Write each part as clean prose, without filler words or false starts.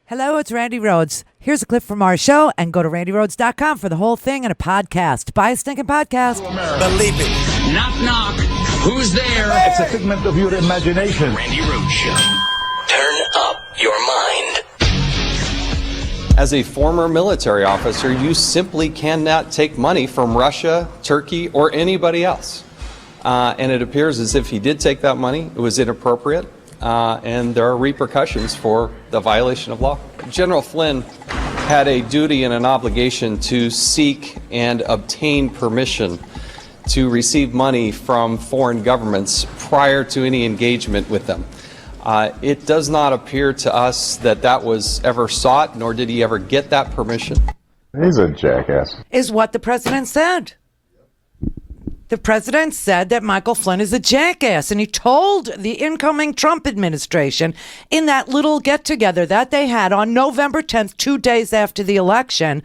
Hello, it's Randi Rhodes. Here's a clip from our show, and go to randyrhodes.com for the whole thing and a podcast. Buy a stinking podcast. Believe it. Knock, knock. Who's there? It's a figment of your imagination. Randi Rhodes Show. Turn up your mind. As a former military officer, you simply cannot take money from Russia, Turkey, or anybody else. And it appears as if he did take that money. It was inappropriate. And there are repercussions for the violation of law. General Flynn had a duty and an obligation to seek and obtain permission to receive money from foreign governments prior to any engagement with them. It does not appear to us that that was ever sought, nor did he ever get that permission. He's a jackass. Is what the president said. The president said that Michael Flynn is a jackass, and he told the incoming Trump administration in that little get-together that they had on November 10th, 2 days after the election,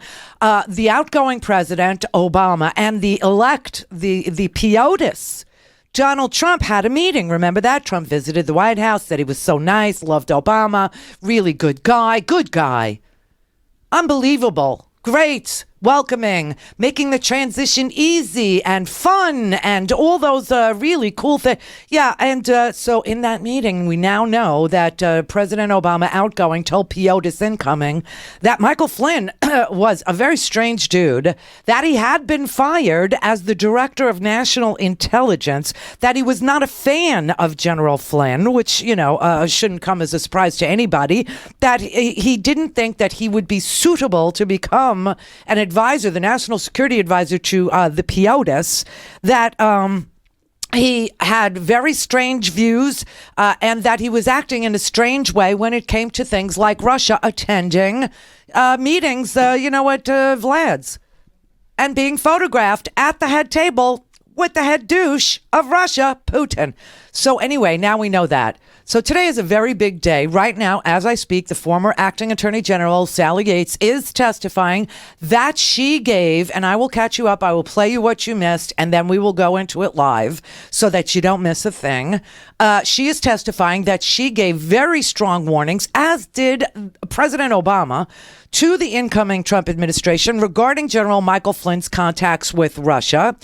the outgoing president, Obama, and the elect, the POTUS, Donald Trump, had a meeting. Remember that? Trump visited the White House, said he was so nice, loved Obama, really good guy. Unbelievable. Great, welcoming, making the transition easy and fun and all those really cool things. Yeah, and so in that meeting, we now know that President Obama outgoing told POTUS incoming that Michael Flynn was a very strange dude, that he had been fired as the director of national intelligence, that he was not a fan of General Flynn, which, shouldn't come as a surprise to anybody, that he didn't think that he would be suitable to become an advisor, the national security advisor to the POTUS, that he had very strange views and that he was acting in a strange way when it came to things like Russia attending meetings, at Vlad's, and being photographed at the head table with the head douche of Russia, Putin. So anyway, now we know that. So today is a very big day. Right now, as I speak, the former acting attorney general, Sally Yates, is testifying that she gave, and I will catch you up, I will play you what you missed, and then we will go into it live so that you don't miss a thing. She is testifying that she gave very strong warnings, as did President Obama, to the incoming Trump administration regarding General Michael Flynn's contacts with Russia.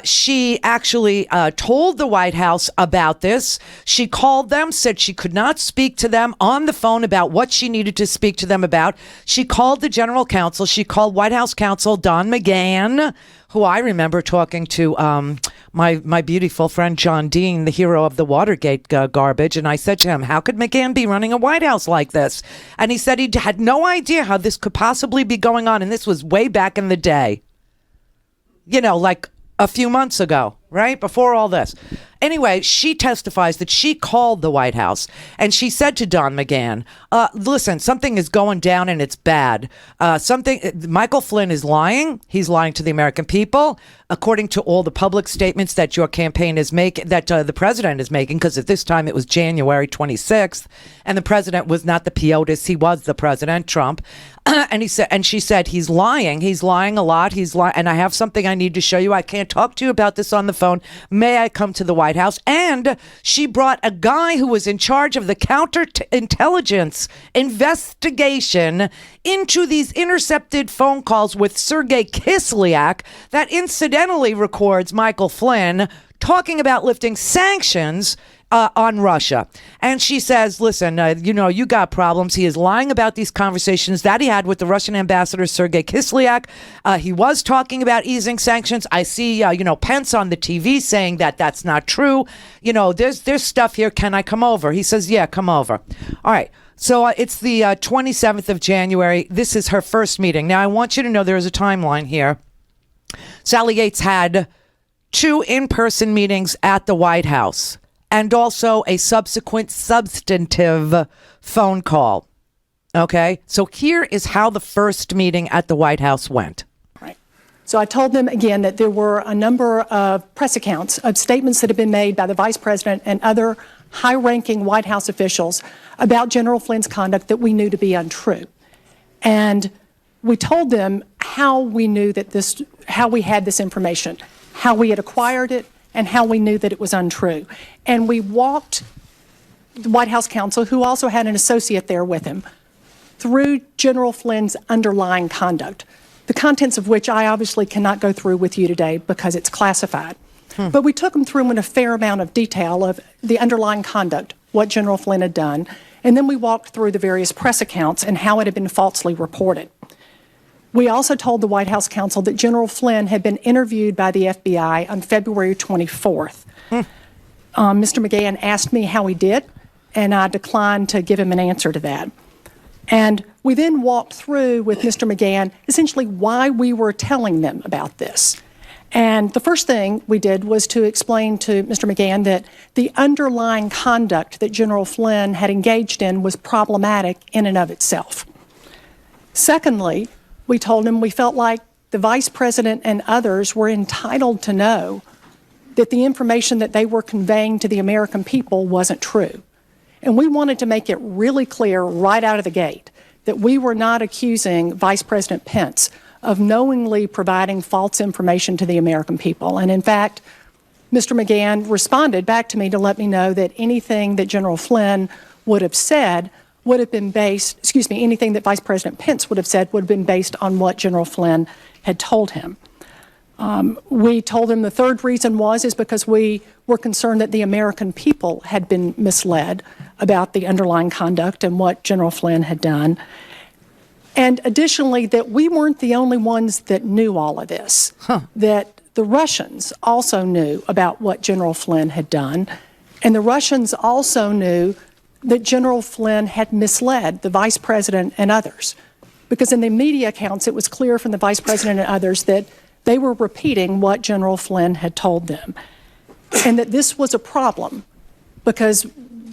She actually told the White House about this. She called them, said she could not speak to them on the phone about what she needed to speak to them about. She called the general counsel. She called White House counsel Don McGahn, who I remember talking to my beautiful friend John Dean, the hero of the Watergate garbage. And I said to him, how could McGahn be running a White House like this? And he said he had no idea how this could possibly be going on. And this was way back in the day, like a few months ago, right? Before all this. Anyway, she testifies that she called the White House and she said to Don McGahn, listen, something is going down and it's bad. Michael Flynn is lying. He's lying to the American people, according to all the public statements that your campaign is making, that the president is making, because at this time it was January 26th, and the president was not the POTUS, he was the president, Trump. And she said, he's lying. He's lying a lot. He's lying. And I have something I need to show you. I can't talk to you about this on the phone. May I come to the White House? And she brought a guy who was in charge of the counterintelligence investigation into these intercepted phone calls with Sergei Kislyak that incidentally records Michael Flynn talking about lifting sanctions on Russia. And she says, listen, you got problems. He is lying about these conversations that he had with the Russian ambassador, Sergei Kislyak. He was talking about easing sanctions. I see, Pence on the TV saying that that's not true. There's stuff here. Can I come over? He says, yeah, come over. All right. So it's the 27th of January. This is her first meeting. Now, I want you to know there is a timeline here. Sally Yates had 2 in-person meetings at the White House, and also a subsequent substantive phone call. Okay, so here is how the first meeting at the White House went. Right. So I told them again that there were a number of press accounts of statements that had been made by the vice president and other high-ranking White House officials about General Flynn's conduct that we knew to be untrue. And we told them how we knew that how we had this information, how we had acquired it, and how we knew that it was untrue. And we walked the White House counsel, who also had an associate there with him, through General Flynn's underlying conduct, the contents of which I obviously cannot go through with you today because it's classified. But we took them through in a fair amount of detail of the underlying conduct, what General Flynn had done, and then we walked through the various press accounts and how it had been falsely reported. We also told the White House counsel that General Flynn had been interviewed by the FBI on February 24th. Mr. McGahn asked me how he did, and I declined to give him an answer to that. And we then walked through with Mr. McGahn essentially why we were telling them about this. And the first thing we did was to explain to Mr. McGahn that the underlying conduct that General Flynn had engaged in was problematic in and of itself. Secondly, we told him we felt like the Vice President and others were entitled to know that the information that they were conveying to the American people wasn't true. And we wanted to make it really clear right out of the gate that we were not accusing Vice President Pence of knowingly providing false information to the American people. And in fact, Mr. McGahn responded back to me to let me know that anything that General Flynn would have said would have been based, anything that Vice President Pence would have said would have been based on what General Flynn had told him. We told him the third reason is because we were concerned that the American people had been misled about the underlying conduct and what General Flynn had done. And additionally, that we weren't the only ones that knew all of this, that the Russians also knew about what General Flynn had done, and the Russians also knew that General Flynn had misled the Vice President and others. Because in the media accounts, it was clear from the Vice President and others that they were repeating what General Flynn had told them, and that this was a problem because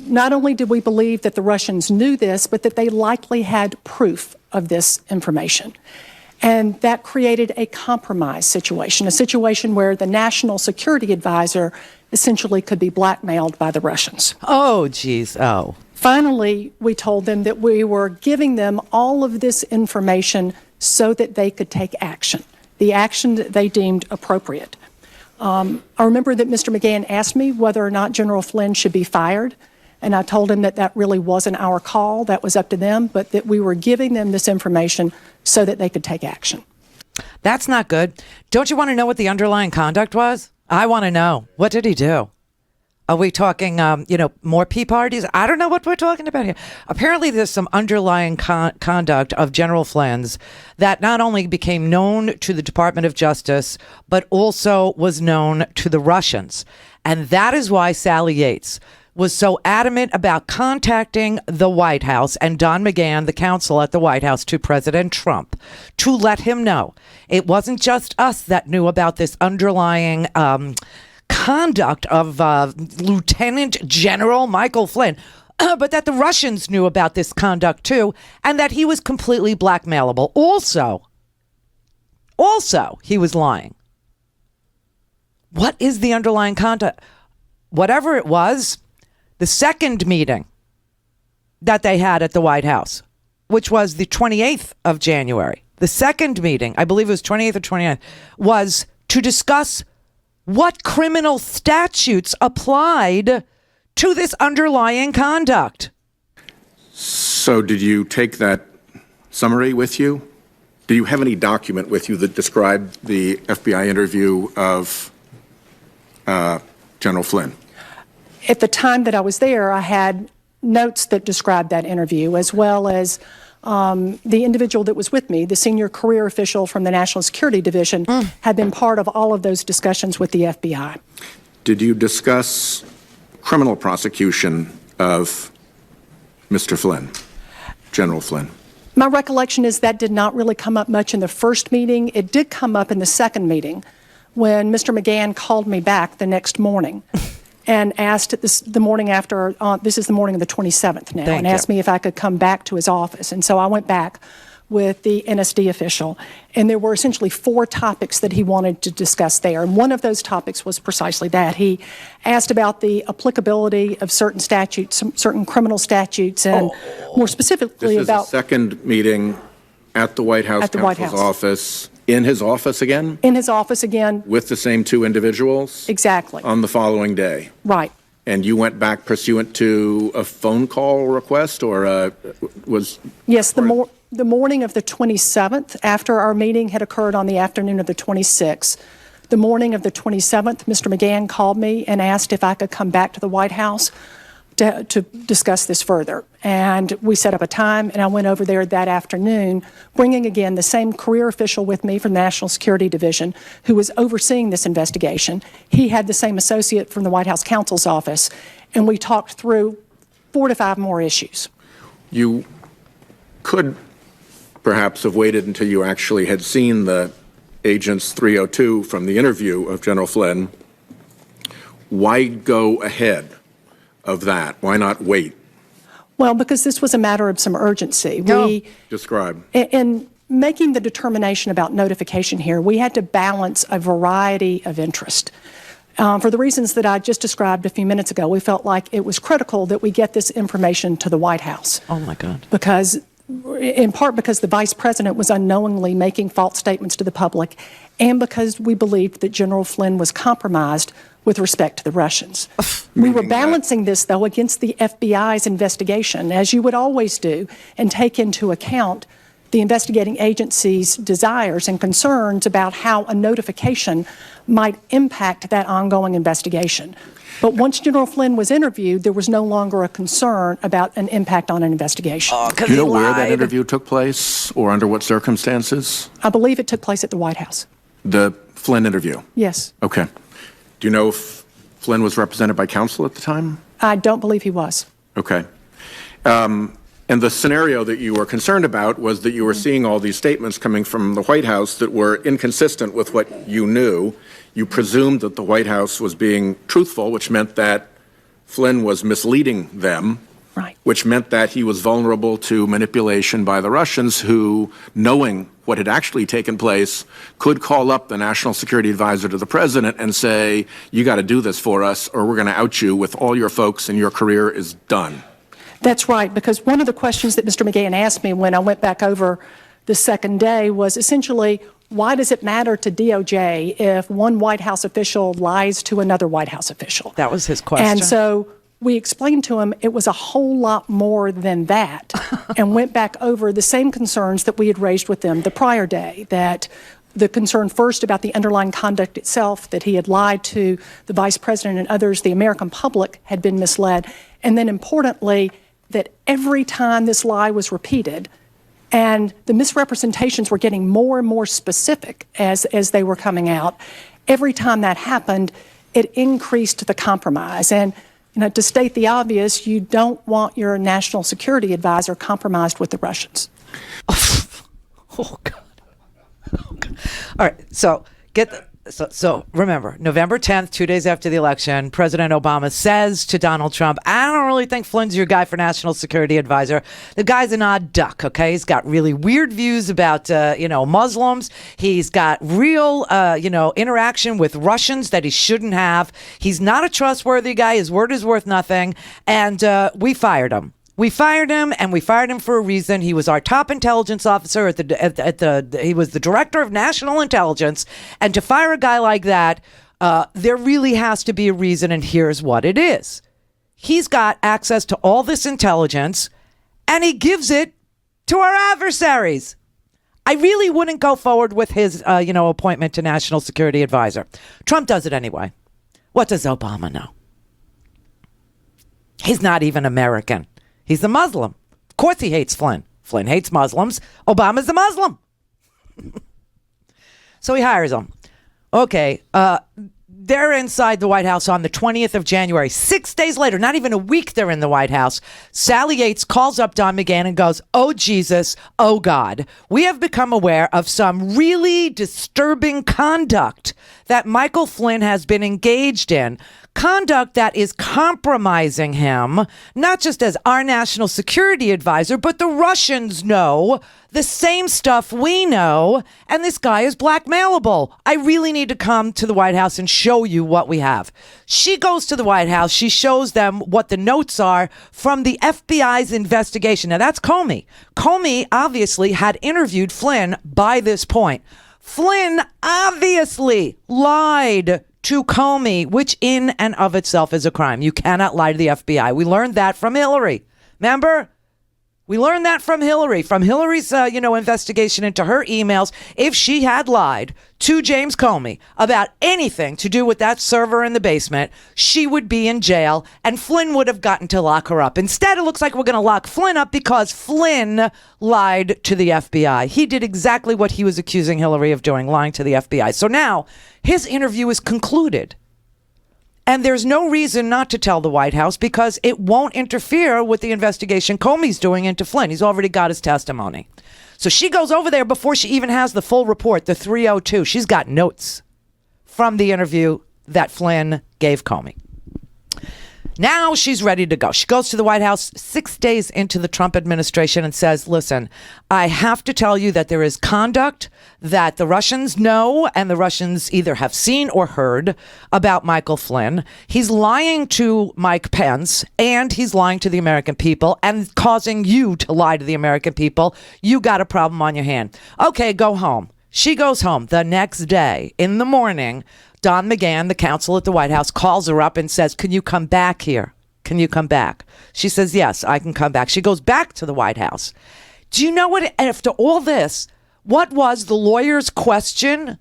not only did we believe that the Russians knew this, but that they likely had proof of this information. And that created a compromise situation, a situation where the national security advisor essentially could be blackmailed by the Russians. Oh, geez. Oh. Finally, we told them that we were giving them all of this information so that they could take action, the action that they deemed appropriate. I remember that Mr. McGahn asked me whether or not General Flynn should be fired. And I told him that that really wasn't our call, that was up to them, but that we were giving them this information so that they could take action. That's not good. Don't you want to know what the underlying conduct was? I want to know. What did he do? Are we talking, more pea parties? I don't know what we're talking about here. Apparently, there's some underlying conduct of General Flynn's that not only became known to the Department of Justice, but also was known to the Russians. And that is why Sally Yates was so adamant about contacting the White House and Don McGahn, the counsel at the White House, to President Trump to let him know it wasn't just us that knew about this underlying conduct of Lieutenant General Michael Flynn, but that the Russians knew about this conduct too, and that he was completely blackmailable. Also, he was lying. What is the underlying conduct? Whatever it was, the second meeting that they had at the White House, which was the 28th of January, the second meeting, I believe it was 28th or 29th, was to discuss what criminal statutes applied to this underlying conduct. So did you take that summary with you? Do you have any document with you that described the FBI interview of General Flynn? At the time that I was there, I had notes that described that interview, as well as the individual that was with me, the senior career official from the National Security Division, had been part of all of those discussions with the FBI. Did you discuss criminal prosecution of Mr. Flynn, General Flynn? My recollection is that did not really come up much in the first meeting. It did come up in the second meeting when Mr. McGahn called me back the next morning and asked the morning after, this is the morning of the 27th now, and asked me if I could come back to his office. And so I went back with the NSD official, and there were essentially 4 topics that he wanted to discuss there. And one of those topics was precisely that. He asked about the applicability of certain statutes, certain criminal statutes, and more specifically this is about... the second meeting at the White House counsel's office. In his office again? In his office again. With the same 2 individuals? Exactly. On the following day? Right. And you went back pursuant to a phone call request, or was... Yes, the morning of the 27th, after our meeting had occurred on the afternoon of the 26th, the morning of the 27th, Mr. McGahn called me and asked if I could come back to the White House to discuss this further. And we set up a time, and I went over there that afternoon, bringing again the same career official with me from the National Security Division who was overseeing this investigation. He had the same associate from the White House counsel's office, and we talked through 4 to 5 more issues. You could perhaps have waited until you actually had seen the Agents 302 from the interview of General Flynn. Why go ahead of that? Why not wait? Well, because this was a matter of some urgency. Describe. In making the determination about notification here, we had to balance a variety of interest. For the reasons that I just described a few minutes ago, we felt like it was critical that we get this information to the White House. Oh, my God. In part because the vice president was unknowingly making false statements to the public, and because we believed that General Flynn was compromised with respect to the Russians. We were balancing this, though, against the FBI's investigation, as you would always do, and take into account the investigating agency's desires and concerns about how a notification might impact that ongoing investigation. But once General Flynn was interviewed, there was no longer a concern about an impact on an investigation. Do you know where that interview took place, or under what circumstances? I believe it took place at the White House. The Flynn interview? Yes. Okay. Do you know if Flynn was represented by counsel at the time? I don't believe he was. Okay. And the scenario that you were concerned about was that you were seeing all these statements coming from the White House that were inconsistent with what you knew. You presumed that the White House was being truthful, which meant that Flynn was misleading them, right, which meant that he was vulnerable to manipulation by the Russians, who, knowing what had actually taken place, could call up the national security advisor to the president and say, you got to do this for us, or we're going to out you with all your folks and your career is done. That's right, because one of the questions that Mr. McGahn asked me when I went back over the second day was essentially, why does it matter to DOJ if one White House official lies to another White House official? That was his question. And so we explained to him it was a whole lot more than that, and went back over the same concerns that we had raised with them the prior day, that the concern first about the underlying conduct itself, that he had lied to the vice president and others, the American public had been misled, and then importantly, that every time this lie was repeated, and the misrepresentations were getting more and more specific as they were coming out, every time that happened, it increased the compromise. And to state the obvious, you don't want your national security advisor compromised with the Russians. Oh, God. Oh, God. All right, so remember, November 10th, 2 days after the election, President Obama says to Donald Trump, I don't really think Flynn's your guy for national security advisor. The guy's an odd duck, okay? He's got really weird views about, Muslims. He's got real, interaction with Russians that he shouldn't have. He's not a trustworthy guy. His word is worth nothing. And we fired him. We fired him, and we fired him for a reason. He was our top intelligence officer he was the director of national intelligence. And to fire a guy like that, there really has to be a reason, and here's what it is. He's got access to all this intelligence, and he gives it to our adversaries. I really wouldn't go forward with his, appointment to national security advisor. Trump does it anyway. What does Obama know? He's not even American. He's a Muslim. Of course he hates Flynn. Flynn hates Muslims. Obama's a Muslim. So he hires him. Okay. They're inside the White House on the 20th of January. 6 days later, not even a week they're in the White House, Sally Yates calls up Don McGahn and goes, oh, Jesus, oh, God, we have become aware of some really disturbing conduct that Michael Flynn has been engaged in. Conduct that is compromising him, not just as our national security advisor, but the Russians know the same stuff we know, and this guy is blackmailable. I really need to come to the White House and show you what we have. She goes to the White House. She shows them what the notes are from the FBI's investigation. Now, that's Comey. Comey obviously had interviewed Flynn by this point. Flynn obviously lied to Comey, which in and of itself is a crime. You cannot lie to the FBI. We learned that from Hillary. Remember? We learned that from Hillary. From Hillary's, investigation into her emails. If she had lied to James Comey about anything to do with that server in the basement, she would be in jail and Flynn would have gotten to lock her up. Instead, it looks like we're going to lock Flynn up because Flynn lied to the FBI. He did exactly what he was accusing Hillary of doing, lying to the FBI. So now his interview is concluded. And there's no reason not to tell the White House because it won't interfere with the investigation Comey's doing into Flynn. He's already got his testimony. So she goes over there before she even has the full report, the 302. She's got notes from the interview that Flynn gave Comey. Now she's ready to go. She goes to the White House 6 days into the Trump administration and says, listen, I have to tell you that there is conduct that the Russians know and the Russians either have seen or heard about Michael Flynn. He's lying to Mike Pence and he's lying to the American people and causing you to lie to the American people. You got a problem on your hand. Okay, go home. She goes home the next day in the morning. Don McGahn, the counsel at the White House, calls her up and says, can you come back here? Can you come back? She says, yes, I can come back. She goes back to the White House. Do you know what, after all this, what was the lawyer's question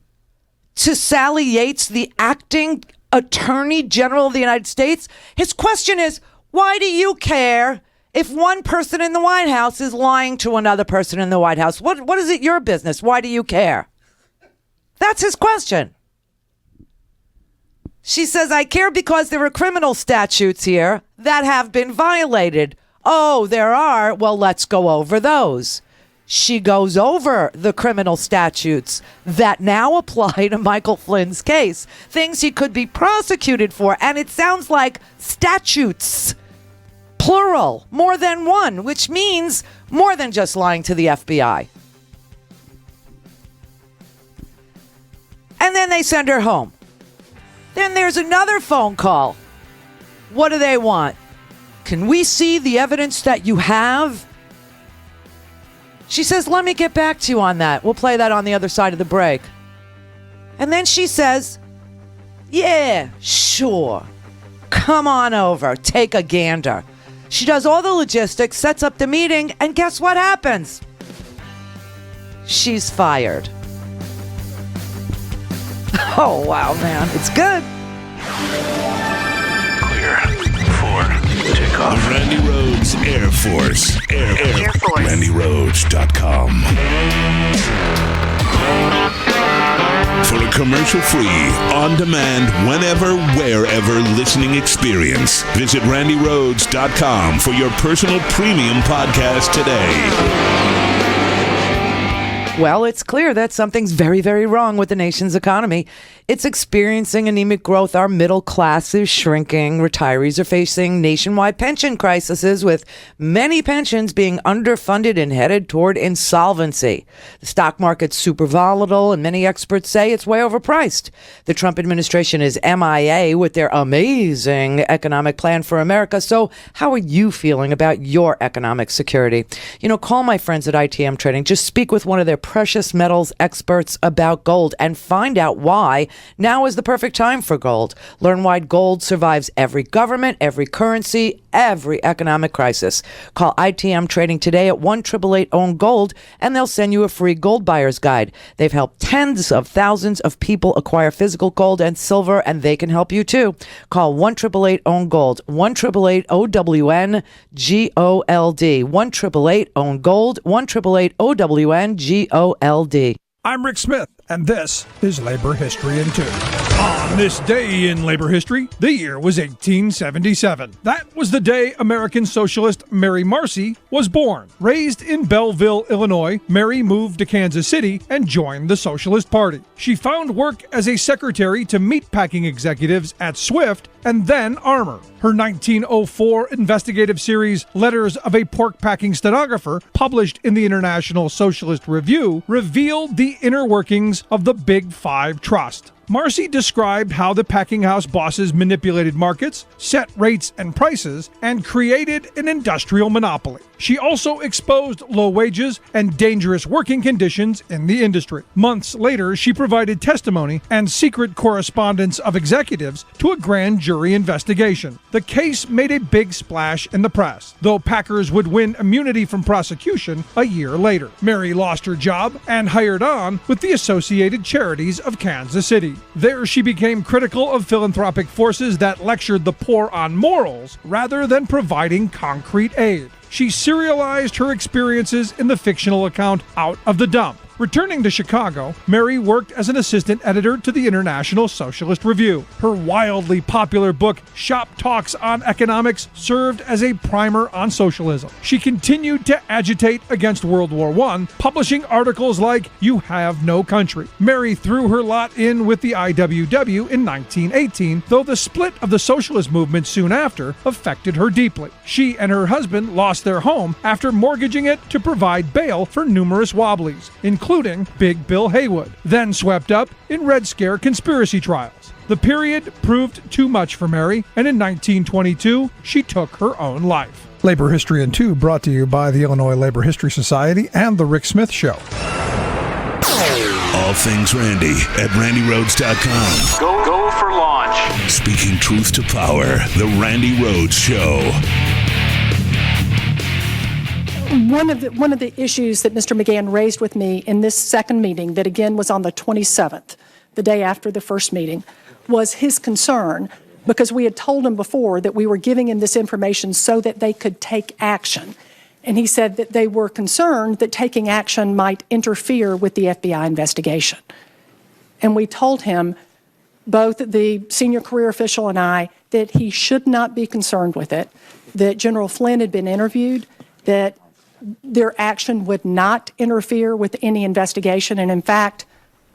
to Sally Yates, the acting Attorney General of the United States? His question is, why do you care if one person in the White House is lying to another person in the White House? What is it your business? Why do you care? That's his question. She says, I care because there are criminal statutes here that have been violated. Oh, there are? Well, let's go over those. She goes over the criminal statutes that now apply to Michael Flynn's case, things he could be prosecuted for. And it sounds like statutes, plural, more than one, which means more than just lying to the FBI. And then they send her home. Then there's another phone call. What do they want? Can we see the evidence that you have? She says, let me get back to you on that. We'll play that on the other side of the break. And then she says, yeah, sure. Come on over. Take a gander. She does all the logistics, sets up the meeting, and guess what happens? She's fired. Oh, wow, man. It's good. Clear for takeoff. The Randy Rhodes Air Force. Air Force. RandyRhodes.com. For a commercial-free, on-demand, whenever, wherever listening experience, visit RandyRhodes.com for your personal premium podcast today. Well, it's clear that something's very, very wrong with the nation's economy. It's experiencing anemic growth. Our middle class is shrinking. Retirees are facing nationwide pension crises, with many pensions being underfunded and headed toward insolvency. The stock market's super volatile, and many experts say it's way overpriced. The Trump administration is MIA with their amazing economic plan for America. So how are you feeling about your economic security? Call my friends at ITM Trading. Just speak with one of their precious metals experts about gold and find out why now is the perfect time for gold. Learn why gold survives every government, every currency, every economic crisis. Call ITM Trading today at 1-888-OWN-GOLD and they'll send you a free gold buyer's guide. They've helped tens of thousands of people acquire physical gold and silver, and they can help you too. Call 1-888-OWN-GOLD, 1-888-OWN-GOLD, 1-888-OWN-GOLD, 1-888-OWN-GOLD. I'm Rick Smith, and this is Labor History in 2. On this day in labor history, the year was 1877. That was the day American socialist Mary Marcy was born. Raised in Belleville, Illinois, Mary moved to Kansas City and joined the Socialist Party. She found work as a secretary to meatpacking executives at Swift and then Armour. Her 1904 investigative series, Letters of a Pork-Packing Stenographer, published in the International Socialist Review, revealed the inner workings of the Big Five Trust. Marcy described how the packing house bosses manipulated markets, set rates and prices, and created an industrial monopoly. She also exposed low wages and dangerous working conditions in the industry. Months later, she provided testimony and secret correspondence of executives to a grand jury investigation. The case made a big splash in the press, though Packers would win immunity from prosecution a year later. Mary lost her job and hired on with the Associated Charities of Kansas City. There, she became critical of philanthropic forces that lectured the poor on morals rather than providing concrete aid. She serialized her experiences in the fictional account Out of the Dump. Returning to Chicago, Mary worked as an assistant editor to the International Socialist Review. Her wildly popular book, Shop Talks on Economics, served as a primer on socialism. She continued to agitate against World War I, publishing articles like You Have No Country. Mary threw her lot in with the IWW in 1918, though the split of the socialist movement soon after affected her deeply. She and her husband lost their home after mortgaging it to provide bail for numerous wobblies, including Big Bill Haywood, then swept up in Red Scare conspiracy trials. The period proved too much for Mary, and in 1922, she took her own life. Labor History in 2 brought to you by the Illinois Labor History Society and The Rick Smith Show. All things Randy at randyrhodes.com. Go for launch. Speaking truth to power, The Randy Rhodes Show. One of the issues that Mr. McGahn raised with me in this second meeting, that again was on the 27th, the day after the first meeting, was his concern because we had told him before that we were giving him this information so that they could take action. And he said that they were concerned that taking action might interfere with the FBI investigation. And we told him, both the senior career official and I, that he should not be concerned with it, that General Flynn had been interviewed, that their action would not interfere with any investigation. And in fact,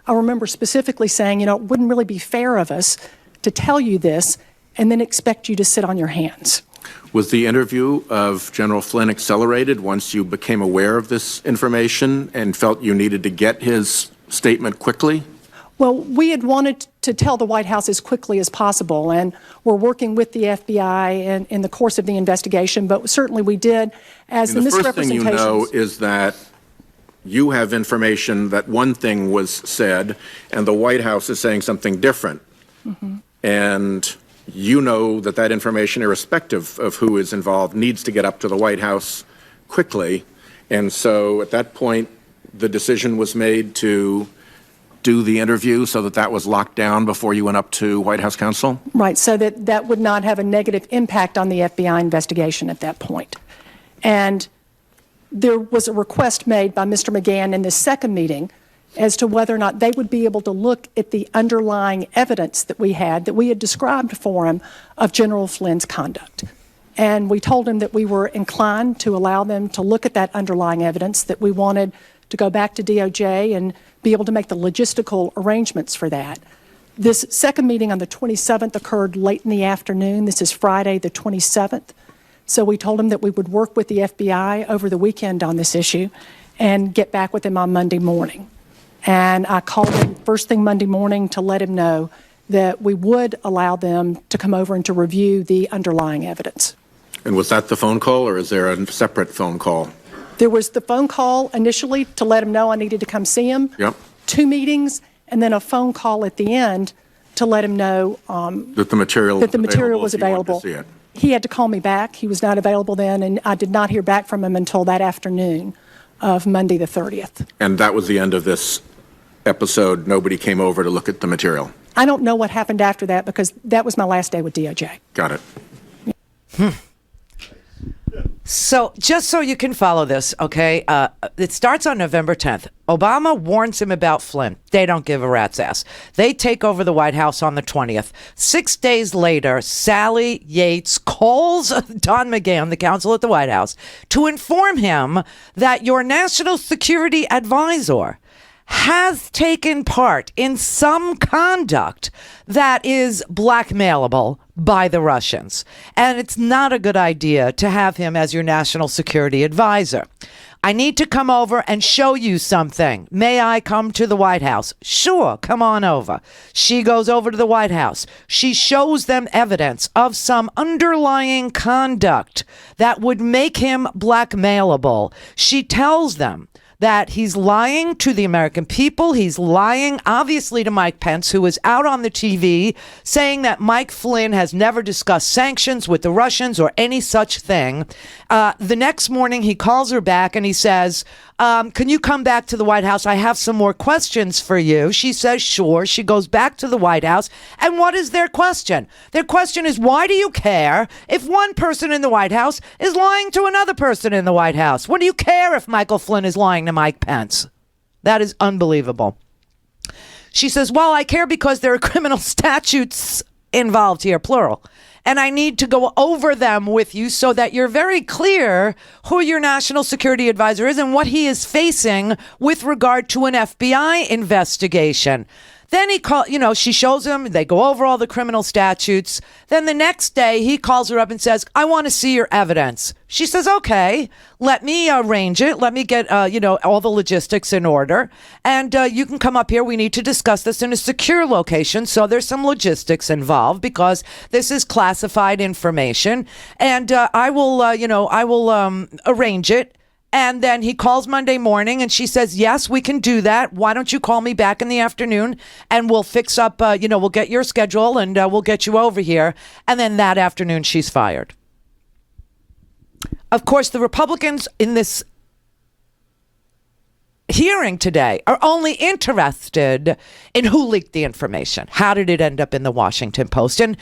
I remember specifically saying, it wouldn't really be fair of us to tell you this and then expect you to sit on your hands. Was the interview of General Flynn accelerated once you became aware of this information and felt you needed to get his statement quickly? Well, we had wanted to tell the White House as quickly as possible, and we're working with the FBI in the course of the investigation, but certainly we did as the misrepresentations. The first thing you know is that you have information that one thing was said, and the White House is saying something different. Mm-hmm. And you know that that information, irrespective of who is involved, needs to get up to the White House quickly. And so at that point, the decision was made to do the interview so that was locked down before you went up to White House counsel? Right, so that would not have a negative impact on the FBI investigation at that point. And there was a request made by Mr. McGahn in this second meeting as to whether or not they would be able to look at the underlying evidence that we had described for him of General Flynn's conduct. And we told him that we were inclined to allow them to look at that underlying evidence, that we wanted to go back to DOJ and be able to make the logistical arrangements for that. This second meeting on the 27th occurred late in the afternoon. This is Friday the 27th. So we told him that we would work with the FBI over the weekend on this issue and get back with him on Monday morning. And I called him first thing Monday morning to let him know that we would allow them to come over and to review the underlying evidence. And was that the phone call, or is there a separate phone call? There was the phone call initially to let him know I needed to come see him. Yep. 2 meetings, and then a phone call at the end to let him know that the material was available. He had to call me back. He was not available then, and I did not hear back from him until that afternoon of Monday the 30th. And that was the end of this episode. Nobody came over to look at the material. I don't know what happened after that because that was my last day with DOJ. Got it. So just so you can follow this, okay, it starts on November 10th. Obama warns him about Flynn. They don't give a rat's ass. They take over the White House on the 20th. 6 days later, Sally Yates calls Don McGahn, the counsel at the White House, to inform him that your national security advisor has taken part in some conduct that is blackmailable by the Russians. And it's not a good idea to have him as your national security advisor. I need to come over and show you something. May I come to the White House? Sure, come on over. She goes over to the White House. She shows them evidence of some underlying conduct that would make him blackmailable. She tells them that he's lying to the American people. He's lying, obviously, to Mike Pence, who is out on the TV saying that Mike Flynn has never discussed sanctions with the Russians or any such thing. The next morning, he calls her back and he says, can you come back to the White House? I have some more questions for you. She says, sure. She goes back to the White House. And what is their question? Their question is, why do you care if one person in the White House is lying to another person in the White House? What do you care if Michael Flynn is lying to Mike Pence? That is unbelievable. She says, well, I care because there are criminal statutes involved here, plural. And I need to go over them with you so that you're very clear who your national security advisor is and what he is facing with regard to an FBI investigation. Then she shows him, they go over all the criminal statutes. Then the next day he calls her up and says, I want to see your evidence. She says, okay, let me arrange it. Let me get, all the logistics in order. And you can come up here. We need to discuss this in a secure location. So there's some logistics involved because this is classified information. And I will arrange it. And then he calls Monday morning and she says, yes, we can do that. Why don't you call me back in the afternoon and we'll fix up, we'll get your schedule and we'll get you over here. And then that afternoon, she's fired. Of course, the Republicans in this hearing today are only interested in who leaked the information. How did it end up in the Washington Post? And,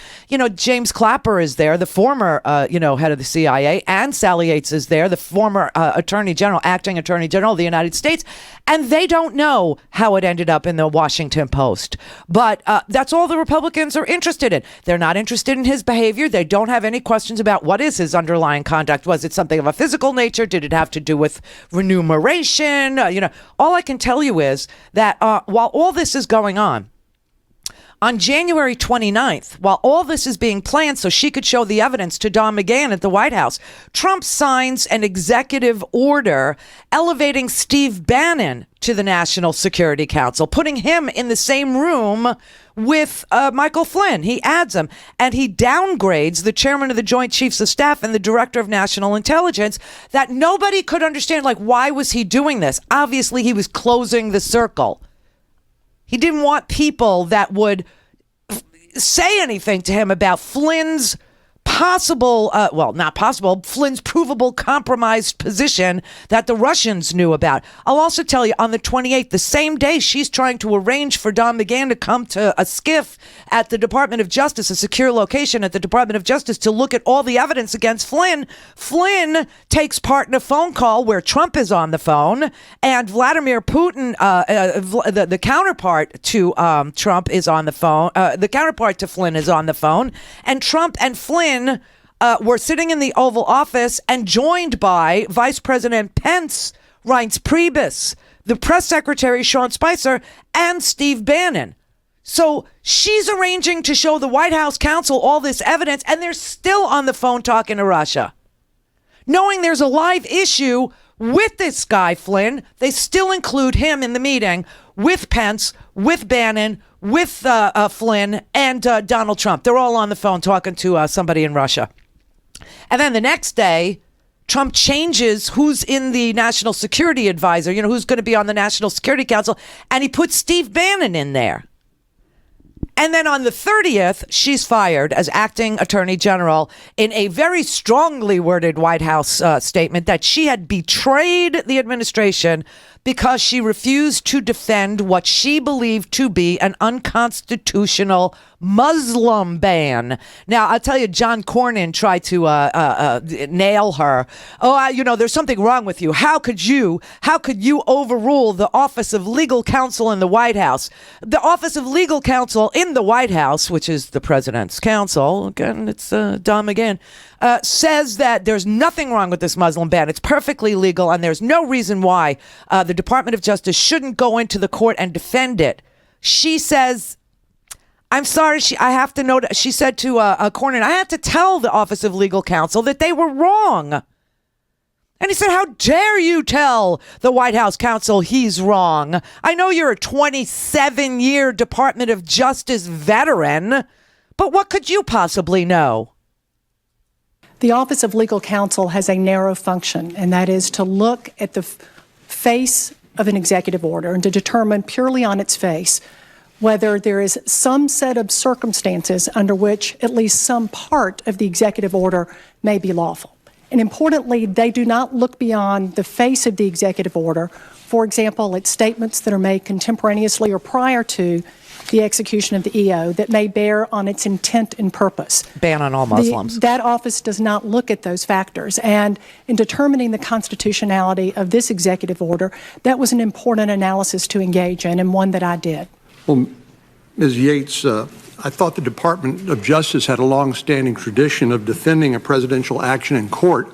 James Clapper is there, the former, head of the CIA, and Sally Yates is there, the former acting Attorney General of the United States. And they don't know how it ended up in the Washington Post. But that's all the Republicans are interested in. They're not interested in his behavior. They don't have any questions about what is his underlying conduct. Was it something of a physical nature? Did it have to do with remuneration? All I can tell you is that while all this is going on January 29th, while all this is being planned so she could show the evidence to Don McGahn at the White House, Trump signs an executive order elevating Steve Bannon to the National Security Council, putting him in the same room with Michael Flynn. He adds him, and he downgrades the chairman of the Joint Chiefs of Staff and the director of national intelligence that nobody could understand. Like, why was he doing this? Obviously, he was closing the circle. He didn't want people that would say anything to him about Flynn's Flynn's provable compromised position that the Russians knew about. I'll also tell you, on the 28th, the same day she's trying to arrange for Don McGahn to come to a SCIF at the Department of Justice, a secure location at the Department of Justice, to look at all the evidence against Flynn. Flynn takes part in a phone call where Trump is on the phone and Vladimir Putin, the counterpart to Trump, is on the phone. The counterpart to Flynn is on the phone, and Trump and Flynn were sitting in the Oval Office and joined by Vice President Pence, Reince Priebus, the press secretary Sean Spicer, and Steve Bannon. So she's arranging to show the White House counsel all this evidence, and they're still on the phone talking to Russia. Knowing there's a live issue with this guy, Flynn, they still include him in the meeting with Pence, with Bannon, with Flynn, and Donald Trump. They're all on the phone talking to somebody in Russia. And then the next day, Trump changes who's in the National Security Advisor, who's going to be on the National Security Council, and he puts Steve Bannon in there. And then on the 30th, she's fired as acting attorney general in a very strongly worded White House statement that she had betrayed the administration because she refused to defend what she believed to be an unconstitutional Muslim ban. Now, I'll tell you, John Cornyn tried to nail her. There's something wrong with you. How could you overrule the Office of Legal Counsel in the White House? The Office of Legal Counsel in the White House, which is the president's counsel, again, it's Don McGahn, says that there's nothing wrong with this Muslim ban. It's perfectly legal, and there's no reason why the Department of Justice shouldn't go into the court and defend it. She says, I'm sorry, I have to note, she said to Cornyn, I had to tell the Office of Legal Counsel that they were wrong. And he said, how dare you tell the White House counsel he's wrong? I know you're a 27-year Department of Justice veteran, but what could you possibly know? The Office of Legal Counsel has a narrow function, and that is to look at the face of an executive order and to determine purely on its face whether there is some set of circumstances under which at least some part of the executive order may be lawful. And importantly, they do not look beyond the face of the executive order. For example, it's statements that are made contemporaneously or prior to the execution of the EO that may bear on its intent and purpose. Ban on all Muslims. That office does not look at those factors. And in determining the constitutionality of this executive order, that was an important analysis to engage in, and one that I did. Well, Ms. Yates, I thought the Department of Justice had a long-standing tradition of defending a presidential action in court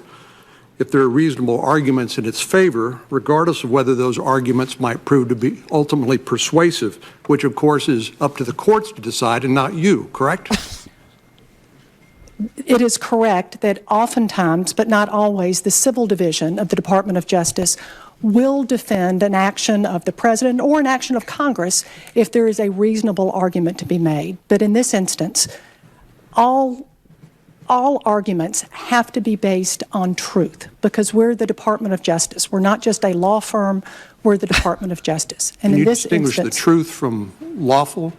if there are reasonable arguments in its favor, regardless of whether those arguments might prove to be ultimately persuasive, which of course is up to the courts to decide and not you, correct? It is correct that oftentimes, but not always, the civil division of the Department of Justice will defend an action of the president or an action of Congress if there is a reasonable argument to be made. But in this instance, all arguments have to be based on truth, because we're the Department of Justice. We're not just a law firm, we're the Department of Justice. And Can in you this distinguish instance, the truth from lawful?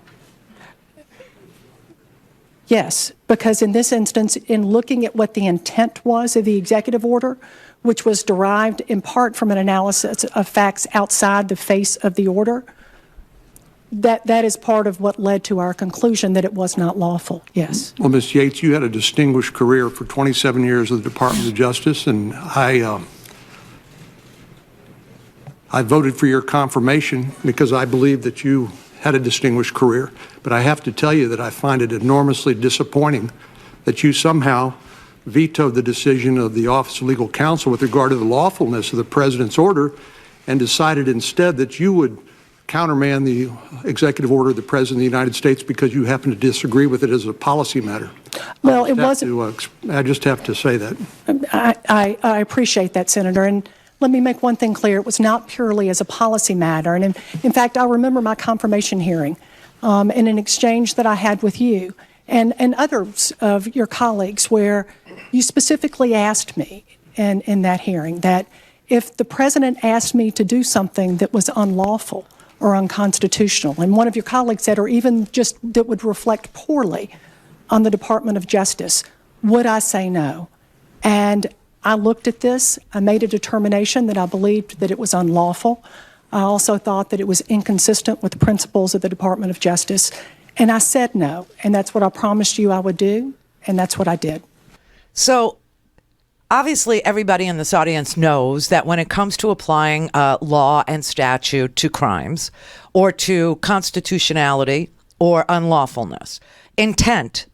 yes, because in this instance, in looking at what the intent was of the executive order, which was derived in part from an analysis of facts outside the face of the order, that is part of what led to our conclusion that it was not lawful, yes. Well, Ms. Yates, you had a distinguished career for 27 years with the Department of Justice, and I voted for your confirmation because I believe that you had a distinguished career. But I have to tell you that I find it enormously disappointing that you somehow vetoed the decision of the Office of Legal Counsel with regard to the lawfulness of the President's order and decided instead that you would countermand the executive order of the President of the United States because you happen to disagree with it as a policy matter. Well, it wasn't. I just have to say that. I appreciate that, Senator. And let me make one thing clear. It was not purely as a policy matter. And in fact, I remember my confirmation hearing in an exchange that I had with you and others of your colleagues where you specifically asked me in that hearing that if the President asked me to do something that was unlawful or unconstitutional, and one of your colleagues said, or even just that would reflect poorly on the Department of Justice, would I say no? And I looked at this, I made a determination that I believed that it was unlawful. I also thought that it was inconsistent with the principles of the Department of Justice, and I said no, and that's what I promised you I would do, and that's what I did. So obviously, everybody in this audience knows that when it comes to applying law and statute to crimes or to constitutionality or unlawfulness, intent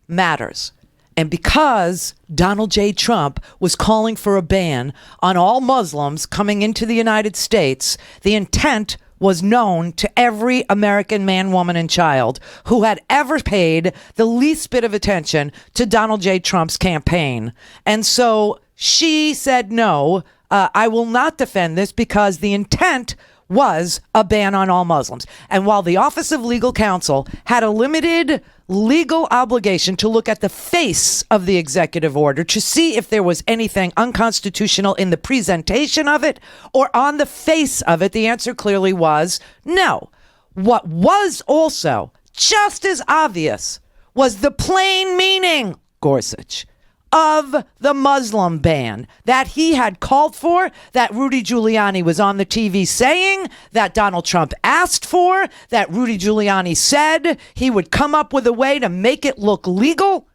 matters. And because Donald J. Trump was calling for a ban on all Muslims coming into the United States, the intent was known to every American man, woman, and child who had ever paid the least bit of attention to Donald J. Trump's campaign. And so she said, no, I will not defend this because the intent was a ban on all Muslims. And while the Office of Legal Counsel had a limited legal obligation to look at the face of the executive order to see if there was anything unconstitutional in the presentation of it or on the face of it, the answer clearly was no. What was also just as obvious was the plain meaning, Gorsuch, of the Muslim ban that he had called for, that Rudy Giuliani was on the TV saying, that Donald Trump asked for, that Rudy Giuliani said he would come up with a way to make it look legal.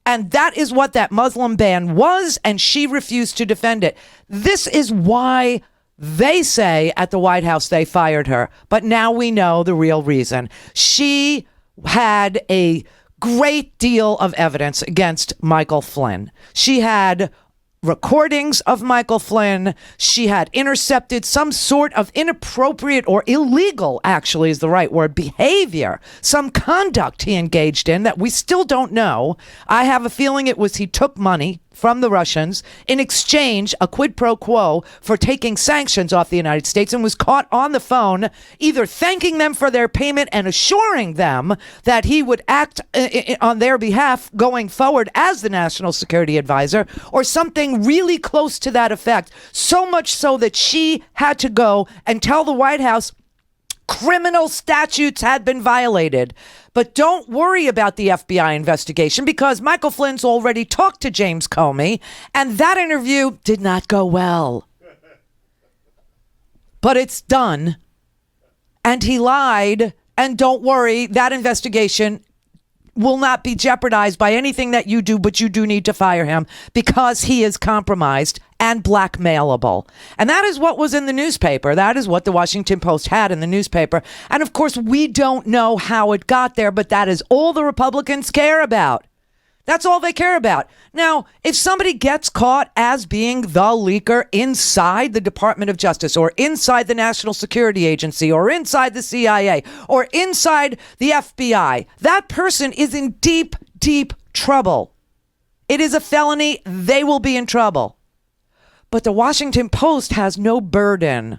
And that is what that Muslim ban was, and she refused to defend it. This is why they say at the White House they fired her. But now we know the real reason. She had a great deal of evidence against Michael Flynn. She had recordings of Michael Flynn. She had intercepted some sort of inappropriate or illegal, actually is the right word, behavior, some conduct he engaged in that we still don't know. I have a feeling it was he took money from the Russians in exchange, a quid pro quo for taking sanctions off the United States, and was caught on the phone either thanking them for their payment and assuring them that he would act on their behalf going forward as the national security advisor, or something really close to that effect. So much so that she had to go and tell the White House criminal statutes had been violated. But don't worry about the FBI investigation, because Michael Flynn's already talked to James Comey, and that interview did not go well. But it's done, and he lied, and don't worry, that investigation will not be jeopardized by anything that you do, but you do need to fire him because he is compromised and blackmailable. And that is what was in the newspaper. That is what the Washington Post had in the newspaper. And of course, we don't know how it got there, but that is all the Republicans care about. That's all they care about. Now, if somebody gets caught as being the leaker inside the Department of Justice, or inside the National Security Agency, or inside the CIA, or inside the FBI, that person is in deep, deep trouble. It is a felony. They will be in trouble. But the Washington Post has no burden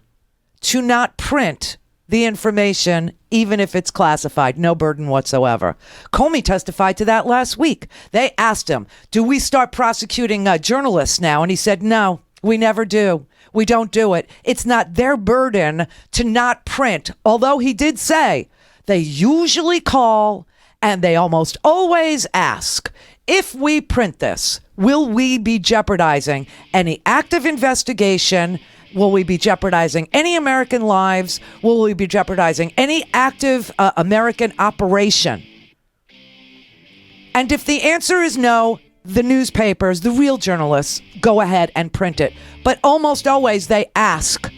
to not print the information, even if it's classified. No burden whatsoever. Comey testified to that last week. They asked him, do we start prosecuting journalists now? And he said, no, we never do. We don't do it. It's not their burden to not print. Although he did say they usually call and they almost always ask, if we print this, will we be jeopardizing any active investigation? Will we be jeopardizing any American lives? Will we be jeopardizing any active American operation? And if the answer is no, the newspapers, the real journalists, go ahead and print it. But almost always they ask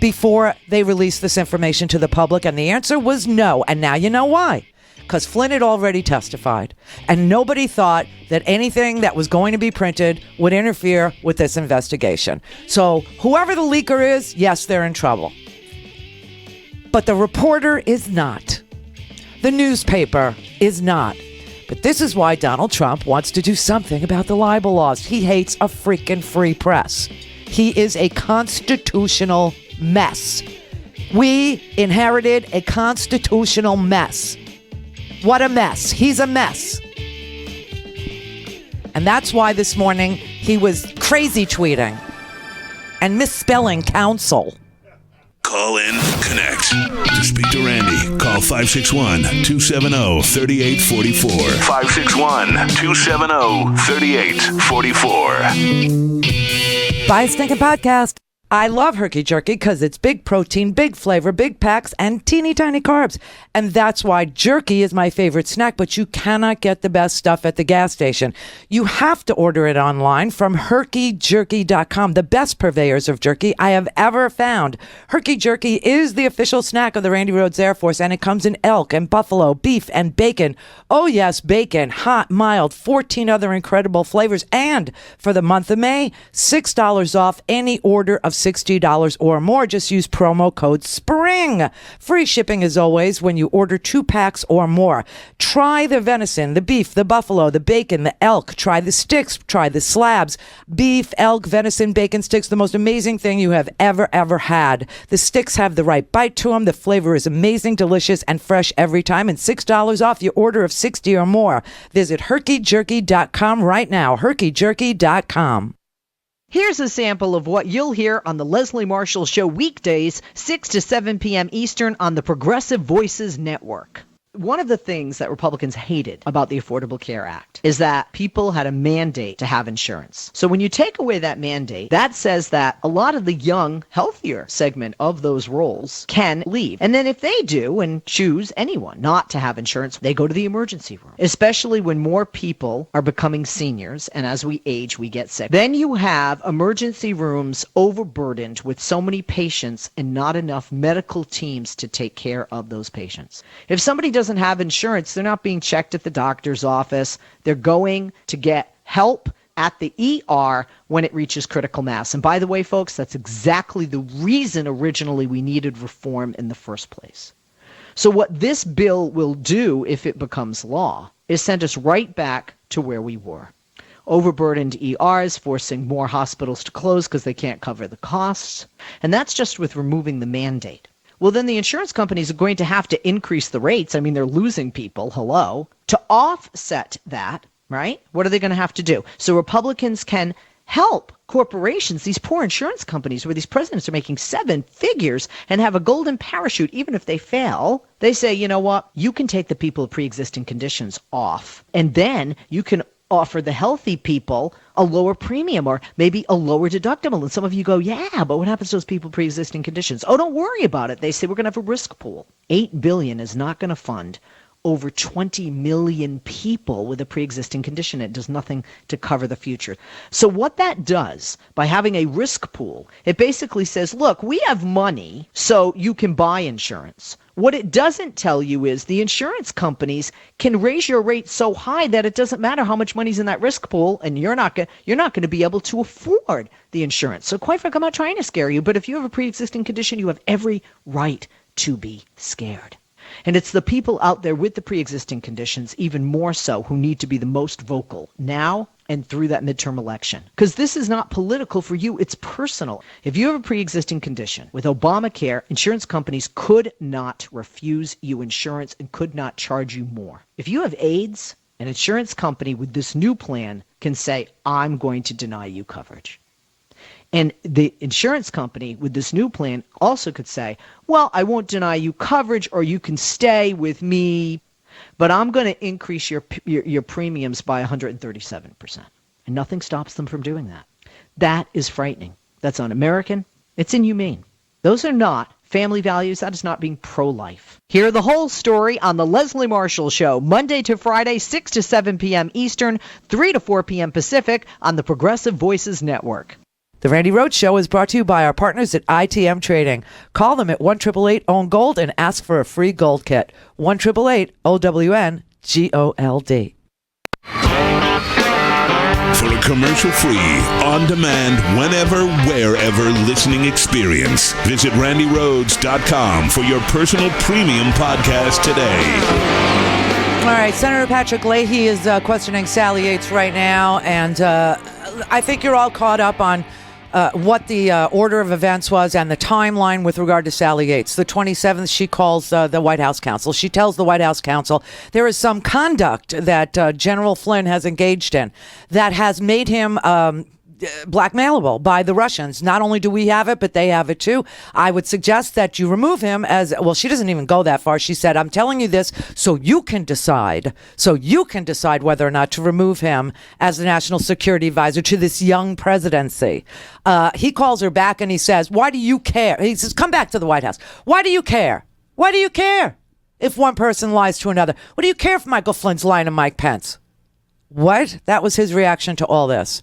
before they release this information to the public, and the answer was no. And now you know why. Because Flynn had already testified, and nobody thought that anything that was going to be printed would interfere with this investigation. So whoever the leaker is, yes, they're in trouble. But the reporter is not. The newspaper is not. But this is why Donald Trump wants to do something about the libel laws. He hates a freaking free press. He is a constitutional mess. We inherited a constitutional mess. What a mess. He's a mess. And that's why this morning he was crazy tweeting and misspelling counsel. Call in, connect. To speak to Randi, call 561-270-3844. 561-270-3844. Buy a stinking podcast. I love Herky Jerky because it's big protein, big flavor, big packs, and teeny tiny carbs. And that's why jerky is my favorite snack, but you cannot get the best stuff at the gas station. You have to order it online from herkyjerky.com, the best purveyors of jerky I have ever found. Herky Jerky is the official snack of the Randi Rhodes Air Force, and it comes in elk and buffalo, beef, and bacon. Oh yes, bacon, hot, mild, 14 other incredible flavors. And for the month of May, $6 off any order of $60 or more. Just use promo code SPRING. Free shipping as always when you order 2 packs or more. Try the venison, the beef, the buffalo, the bacon, the elk. Try the sticks. Try the slabs. Beef, elk, venison, bacon sticks. The most amazing thing you have ever had. The sticks have the right bite to them. The flavor is amazing, delicious, and fresh every time. And $6 off your order of 60 or more. Visit herkyjerky.com right now. herkyjerky.com. Here's a sample of what you'll hear on the Leslie Marshall Show weekdays, 6 to 7 p.m. Eastern on the Progressive Voices Network. One of the things that Republicans hated about the Affordable Care Act is that people had a mandate to have insurance. So when you take away that mandate, that says that a lot of the young, healthier segment of those roles can leave. And then if they do and choose anyone not to have insurance, they go to the emergency room, especially when more people are becoming seniors. And as we age, we get sick. Then you have emergency rooms overburdened with so many patients and not enough medical teams to take care of those patients. If somebody doesn't have insurance, they're not being checked at the doctor's office. They're going to get help at the ER when it reaches critical mass. And by the way, folks, that's exactly the reason originally we needed reform in the first place. So what this bill will do, if it becomes law, is send us right back to where we were. overburdened ERs, forcing more hospitals to close because they can't cover the costs. And that's just with removing the mandate. Well, then the insurance companies are going to have to increase the rates. I mean, they're losing people. Hello. To offset that, right? What are they going to have to do? So Republicans can help corporations, these poor insurance companies where these presidents are making 7 figures and have a golden parachute even if they fail. They say, you know what? You can take the people with pre-existing conditions off, and then you can offer the healthy people a lower premium or maybe a lower deductible. And some of you go, yeah, but what happens to those people with pre-existing conditions? Oh, don't worry about it. They say we're going to have a risk pool. $8 billion is not going to fund over 20 million people with a pre-existing condition. It does nothing to cover the future. So what that does by having a risk pool, it basically says, look, we have money so you can buy insurance. What it doesn't tell you is the insurance companies can raise your rate so high that it doesn't matter how much money's in that risk pool, and you're not going to be able to afford the insurance. So quite frankly, I'm not trying to scare you, but if you have a pre-existing condition, you have every right to be scared. And it's the people out there with the pre-existing conditions, even more so, who need to be the most vocal now and through that midterm election. Because this is not political for you, it's personal. If you have a pre-existing condition, with Obamacare, insurance companies could not refuse you insurance and could not charge you more. If you have AIDS, an insurance company with this new plan can say, I'm going to deny you coverage. And the insurance company with this new plan also could say, well, I won't deny you coverage, or you can stay with me, but I'm going to increase your premiums by 137%. And nothing stops them from doing that. That is frightening. That's un-American. It's inhumane. Those are not family values. That is not being pro-life. Hear the whole story on the Leslie Marshall Show, Monday to Friday, 6 to 7 p.m. Eastern, 3 to 4 p.m. Pacific on the Progressive Voices Network. The Randi Rhodes Show is brought to you by our partners at ITM Trading. Call them at 1-888-OWN-GOLD and ask for a free gold kit. 1-888-OWN-GOLD. For a commercial-free, on-demand, whenever, wherever listening experience, visit randyrhodes.com for your personal premium podcast today. All right, Senator Patrick Leahy is questioning Sally Yates right now, and I think you're all caught up on what the order of events was and the timeline with regard to Sally Yates. The 27th, she calls the White House counsel. She tells the White House counsel there is some conduct that General Flynn has engaged in that has made him blackmailable by the Russians. Not only do we have it, but they have it too. I would suggest that you remove him as, well, she doesn't even go that far. She said, I'm telling you this so you can decide whether or not to remove him as the national security advisor to this young presidency. He calls her back and he says, why do you care? He says, come back to the White House. Why do you care? Why do you care if one person lies to another? What do you care if Michael Flynn's lying to Mike Pence? What? That was his reaction to all this.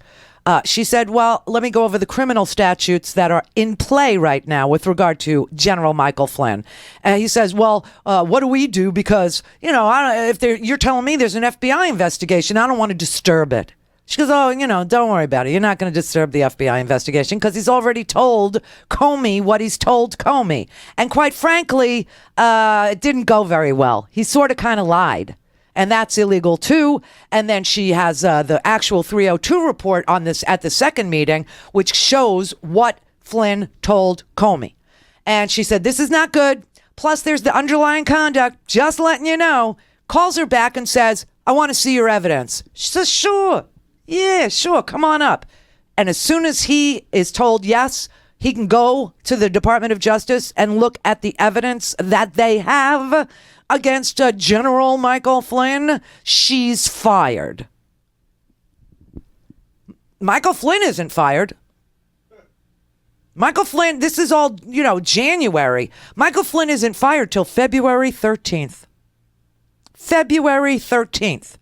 She said, well, let me go over the criminal statutes that are in play right now with regard to General Michael Flynn. He says, well, what do we do? Because, you're telling me there's an FBI investigation. I don't want to disturb it. She goes, don't worry about it. You're not going to disturb the FBI investigation because he's already told Comey what he's told Comey. And quite frankly, it didn't go very well. He sort of kind of lied. And that's illegal too. And then she has the actual 302 report on this at the second meeting, which shows what Flynn told Comey. And she said, this is not good. Plus, there's the underlying conduct. Just letting you know. Calls her back and says, I want to see your evidence. She says, sure. Yeah, sure. Come on up. And as soon as he is told yes, he can go to the Department of Justice and look at the evidence that they have against General Michael Flynn. She's fired. Michael Flynn isn't fired. Michael Flynn, this is all, January. Michael Flynn isn't fired till February 13th. February 13th.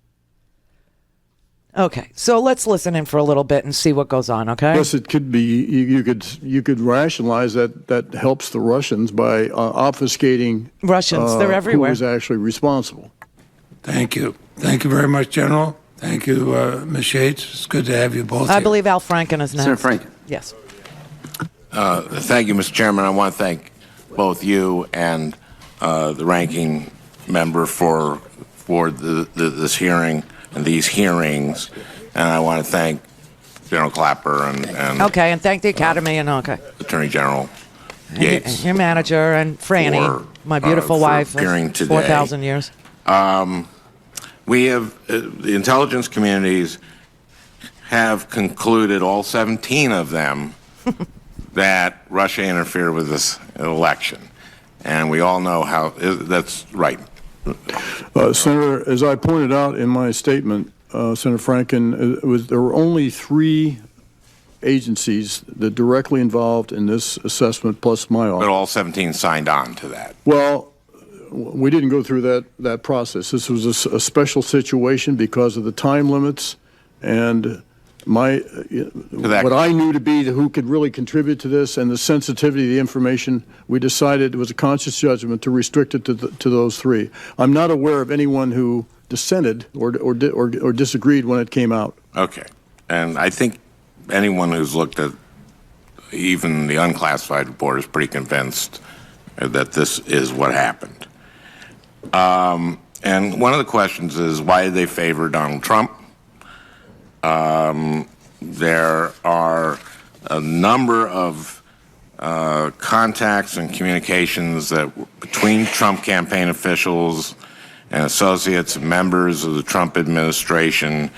Okay, so let's listen in for a little bit and see what goes on, okay? Yes, it could be, you could rationalize that helps the Russians by obfuscating Russians, they're everywhere. Who is actually responsible. Thank you. Thank you very much, General. Thank you, Ms. Yates. It's good to have you both here. I believe Al Franken is next. Senator Franken. Yes. Thank you, Mr. Chairman. I want to thank both you and the ranking member for this hearing and these hearings. And I want to thank General Clapper and Okay, and thank the Academy and okay. Attorney General Yates. And your manager and Franny, my beautiful for wife appearing of today. 4,000 years. We have, the intelligence communities have concluded, all 17 of them, that Russia interfered with this election. And we all know how, that's right. Senator, as I pointed out in my statement, Senator Franken, there were only 3 agencies that directly involved in this assessment, plus my office. But all 17 signed on to that. Well, we didn't go through that process. This was a special situation because of the time limits and what I knew to be who could really contribute to this and the sensitivity of the information. We decided it was a conscious judgment to restrict it to those 3. I'm not aware of anyone who dissented or disagreed when it came out. Okay. And I think anyone who's looked at even the unclassified report is pretty convinced that this is what happened. And one of the questions is, why did they favor Donald Trump? There are a number of contacts and communications between Trump campaign officials and associates and members of the Trump administration,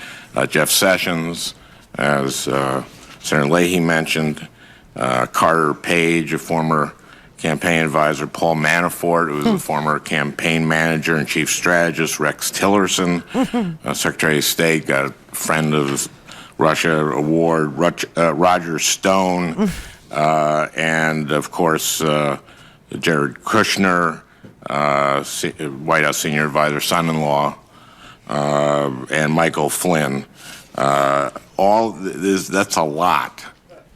Jeff Sessions, as Senator Leahy mentioned, Carter Page, a former campaign advisor, Paul Manafort, who was a former campaign manager and chief strategist, Rex Tillerson, Secretary of State, got a friend of Russia award, Roger Stone, and of course Jared Kushner, White House senior advisor, son-in-law, and Michael Flynn. That's a lot.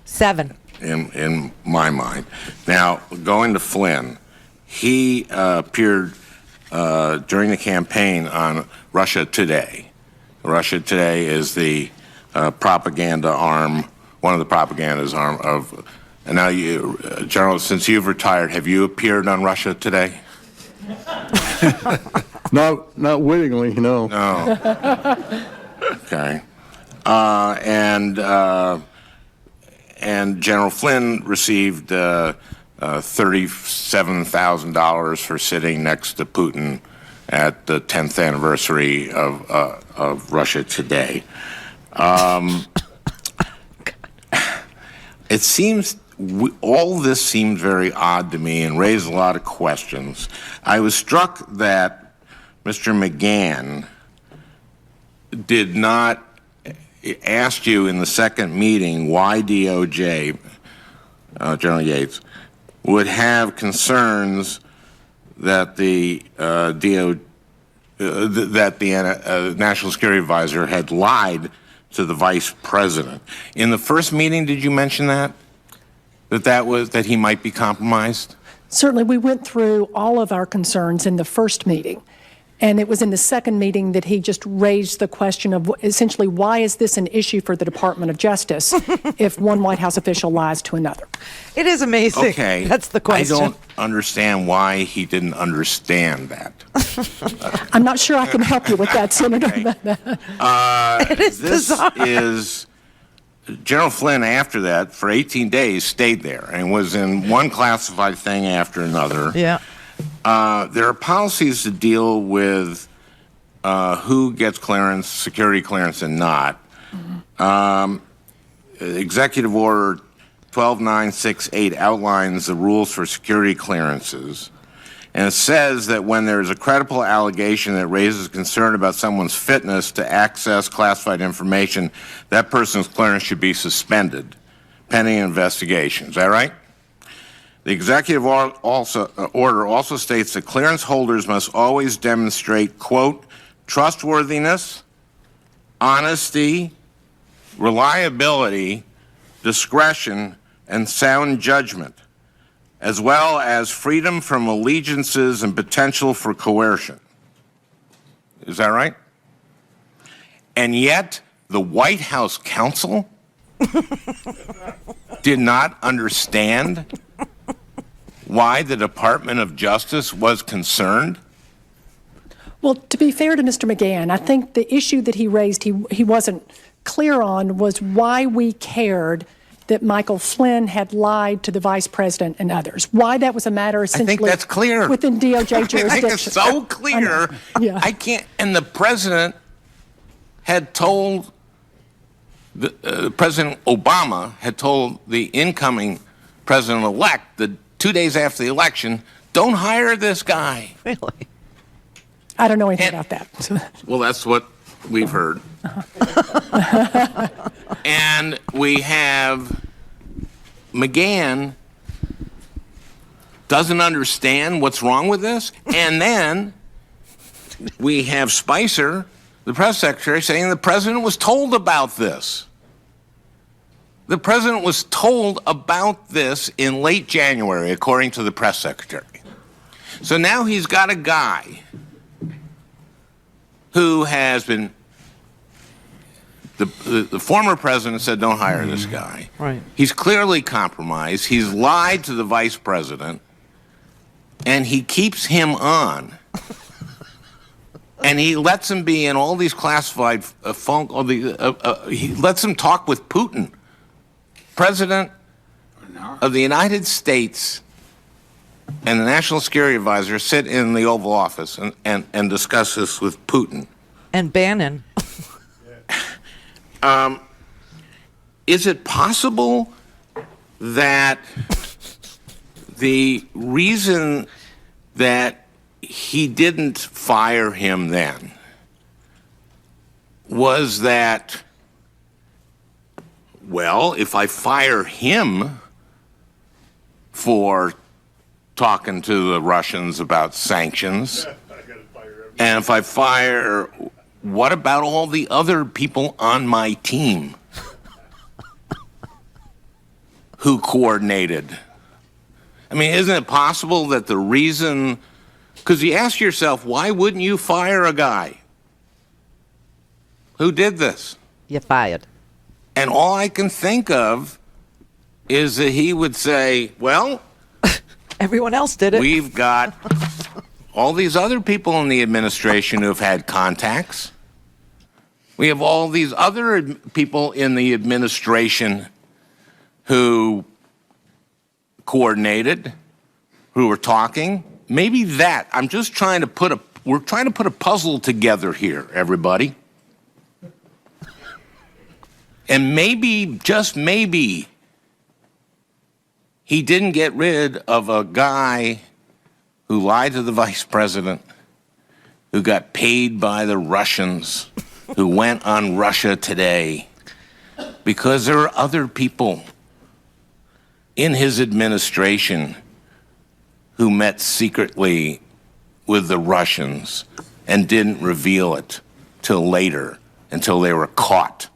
7. In my mind. Now, going to Flynn, he appeared during the campaign on Russia Today. Russia Today is the propaganda arm, one of the propaganda's arm of. And now, General, since you've retired, have you appeared on Russia Today? Not wittingly, no. No. Okay. And General Flynn received $37,000 for sitting next to Putin at the 10th anniversary of Russia Today. It seems all this seemed very odd to me and raised a lot of questions. I was struck that Mr. McGahn did not ask you in the second meeting why DOJ, General Yates, would have concerns that the National Security Advisor had lied to the Vice President. In the first meeting, did you mention that he might be compromised? Certainly, we went through all of our concerns in the first meeting. And it was in the second meeting that he just raised the question of essentially, why is this an issue for the Department of Justice if one White House official lies to another? It is amazing. Okay. That's the question. I don't understand why he didn't understand that. I'm not sure I can help you with that, Senator. It is bizarre. General Flynn, after that, for 18 days, stayed there and was in one classified thing after another. Yeah. There are policies to deal with who gets clearance, security clearance, and not. Executive Order 12968 outlines the rules for security clearances. And it says that when there is a credible allegation that raises concern about someone's fitness to access classified information, that person's clearance should be suspended pending investigation. Is that right? The executive order also states that clearance holders must always demonstrate, quote, trustworthiness, honesty, reliability, discretion, and sound judgment, as well as freedom from allegiances and potential for coercion. Is that right? And yet, the White House counsel did not understand why the Department of Justice was concerned? Well, to be fair to Mr. McGahn, I think the issue that he raised, he wasn't clear on was why we cared that Michael Flynn had lied to the vice president and others. Why that was a matter essentially. I think that's clear. Within DOJ jurisdiction. I think it's so clear. Yeah. I can't. And the president had told President Obama had told the incoming president-elect that 2 days after the election, don't hire this guy. Really? I don't know anything about that. Well, that's what we've heard. And we have McGahn doesn't understand what's wrong with this. And then we have Spicer, the press secretary, saying the president was told about this. The president was told about this in late January, according to the press secretary. So now he's got a guy who has been, the former president said, don't hire this guy. Right. He's clearly compromised. He's lied to the vice president, and he keeps him on. And he lets him be in all these classified he lets him talk with Putin, President of the United States, and the National Security Advisor sit in the Oval Office and discuss this with Putin. And Bannon. Is it possible that the reason that he didn't fire him then was that, well, if I fire him for talking to the Russians about sanctions, and if I fire, what about all the other people on my team who coordinated? I mean, isn't it possible that the reason, because you ask yourself, why wouldn't you fire a guy who did this? You're fired. And all I can think of is that he would say, well, everyone else did it. We've got all these other people in the administration who have had contacts. We have all these other people in the administration who coordinated, who were talking. Maybe that. I'm just trying to we're trying to put a puzzle together here, everybody. And maybe, just maybe, he didn't get rid of a guy who lied to the vice president, who got paid by the Russians, who went on Russia Today, because there are other people in his administration who met secretly with the Russians and didn't reveal it till later, until they were caught.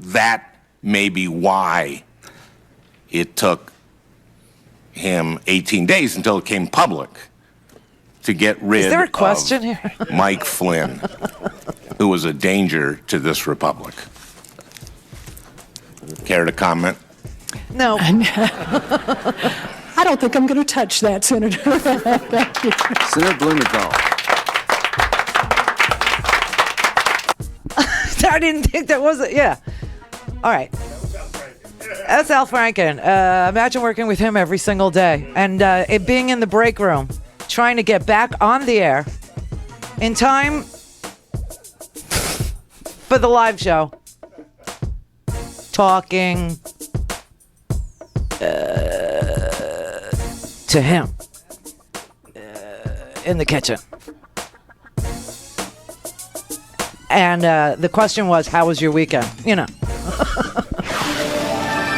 That may be why it took him 18 days until it came public to get rid Is there a question here? Mike Flynn, who was a danger to this republic. Care to comment? No. I don't think I'm going to touch that, Senator. Thank you. Senator Blumenthal. I didn't think that was it. Yeah. All right. That's Al Franken. Imagine working with him every single day and it being in the break room, trying to get back on the air in time for the live show. Talking to him in the kitchen. And the question was, how was your weekend? You know.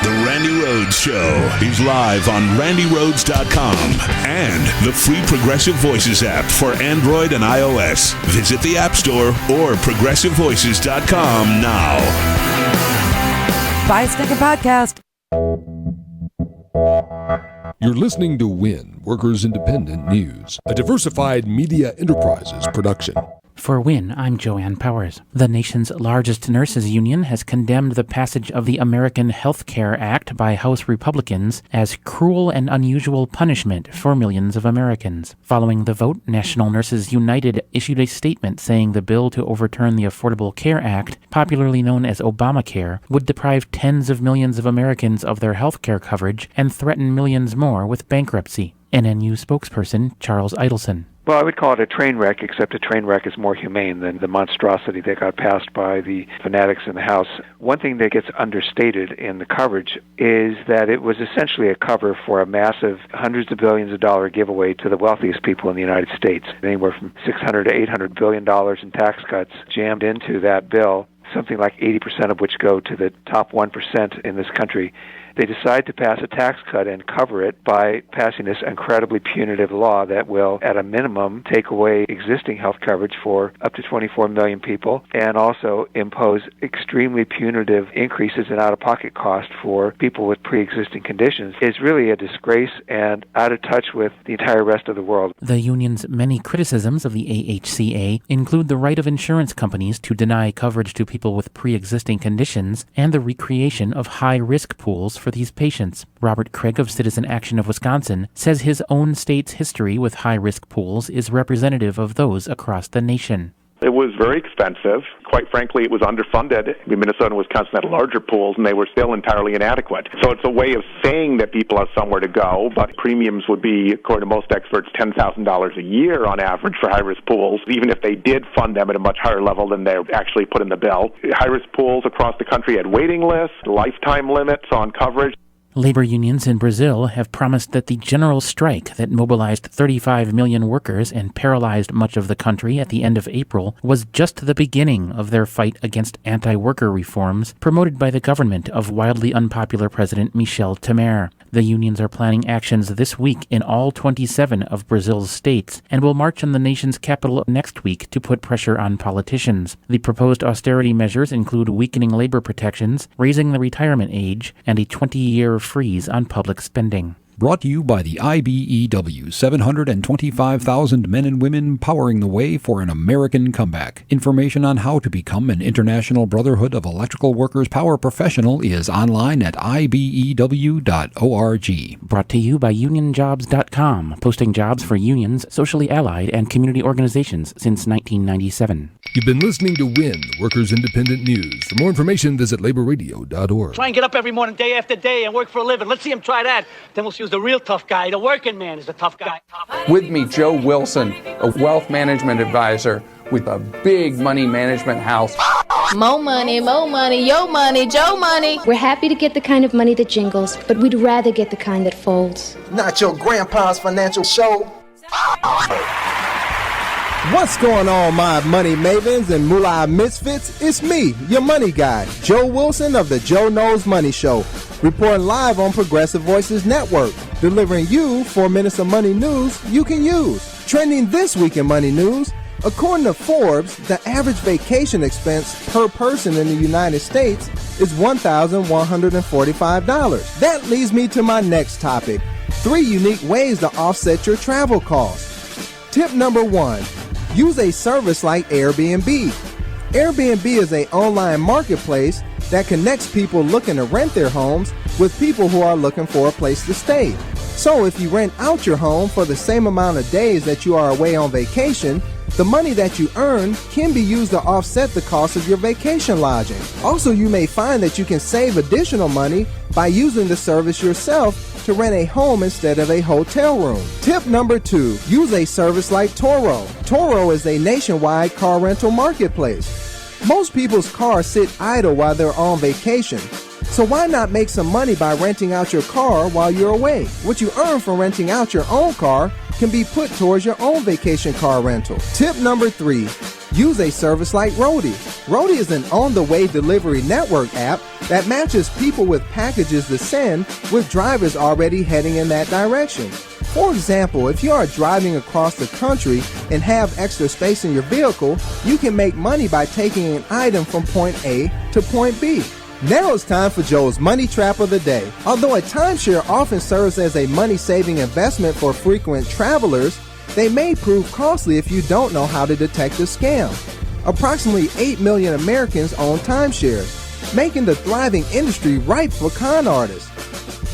The Randy Rhodes Show is live on randyrhodes.com and the free Progressive Voices app for Android and iOS. Visit the App Store or progressivevoices.com now. Buy a stinking podcast. You're listening to WIN, Workers Independent News, a diversified media enterprises production. For WIN, I'm Joanne Powers. The nation's largest nurses union has condemned the passage of the American Health Care Act by House Republicans as cruel and unusual punishment for millions of Americans. Following the vote, National Nurses United issued a statement saying the bill to overturn the Affordable Care Act, popularly known as Obamacare, would deprive tens of millions of Americans of their health care coverage and threaten millions more with bankruptcy. NNU spokesperson Charles Idelson. Well, I would call it a train wreck, except a train wreck is more humane than the monstrosity that got passed by the fanatics in the House. One thing that gets understated in the coverage is that it was essentially a cover for a massive hundreds of billions of dollar giveaway to the wealthiest people in the United States. Anywhere from $600 to $800 billion in tax cuts jammed into that bill, something like 80% of which go to the top 1% in this country. They decide to pass a tax cut and cover it by passing this incredibly punitive law that will, at a minimum, take away existing health coverage for up to 24 million people and also impose extremely punitive increases in out-of-pocket costs for people with pre-existing conditions. It's really a disgrace and out of touch with the entire rest of the world. The union's many criticisms of the AHCA include the right of insurance companies to deny coverage to people with pre-existing conditions and the recreation of high-risk pools for these patients. Robert Craig of Citizen Action of Wisconsin says his own state's history with high-risk pools is representative of those across the nation. It was very expensive. Quite frankly, it was underfunded. Minnesota and Wisconsin had larger pools, and they were still entirely inadequate. So it's a way of saying that people have somewhere to go, but premiums would be, according to most experts, $10,000 a year on average for high-risk pools, even if they did fund them at a much higher level than they actually put in the bill. High-risk pools across the country had waiting lists, lifetime limits on coverage. Labor unions in Brazil have promised that the general strike that mobilized 35 million workers and paralyzed much of the country at the end of April was just the beginning of their fight against anti-worker reforms promoted by the government of wildly unpopular President Michel Temer. The unions are planning actions this week in all 27 of Brazil's states and will march on the nation's capital next week to put pressure on politicians. The proposed austerity measures include weakening labor protections, raising the retirement age, and a 20-year freeze on public spending. Brought to you by the IBEW, 725,000 men and women powering the way for an American comeback. Information on how to become an International Brotherhood of Electrical Workers Power Professional is online at ibew.org. Brought to you by unionjobs.com, posting jobs for unions, socially allied, and community organizations since 1997. You've been listening to WIN, Workers Independent News. For more information, visit laborradio.org. Try and get up every morning, day after day, and work for a living. Let's see him try that. Then we'll see who's the real tough guy. The working man is the tough guy. With me, Joe Wilson, a wealth management advisor with a big money management house. Mo money, yo money, Joe money. We're happy to get the kind of money that jingles, but we'd rather get the kind that folds. Not your grandpa's financial show. What's going on, my money mavens and moolah misfits? It's me, your money guy, Joe Wilson of the Joe Knows Money Show, reporting live on Progressive Voices Network, delivering you 4 minutes of money news you can use. Trending this week in money news, according to Forbes, the average vacation expense per person in the United States is $1,145. That leads me to my next topic, 3 unique ways to offset your travel costs. Tip number 1. Use a service like Airbnb. Airbnb is an online marketplace that connects people looking to rent their homes with people who are looking for a place to stay. So if you rent out your home for the same amount of days that you are away on vacation, the money that you earn can be used to offset the cost of your vacation lodging. Also, you may find that you can save additional money by using the service yourself to rent a home instead of a hotel room. Tip number 2, use a service like Turo. Turo is a nationwide car rental marketplace. Most people's cars sit idle while they're on vacation. So why not make some money by renting out your car while you're away? What you earn from renting out your own car can be put towards your own vacation car rental. Tip number 3, use a service like Rhodes. Rhodes is an on-the-way delivery network app that matches people with packages to send with drivers already heading in that direction. For example, if you are driving across the country and have extra space in your vehicle, you can make money by taking an item from point A to point B. Now it's time for Joe's Money Trap of the Day. Although a timeshare often serves as a money-saving investment for frequent travelers, They may prove costly if you don't know how to detect a scam. Approximately 8 million Americans own timeshares, making the thriving industry ripe for con artists.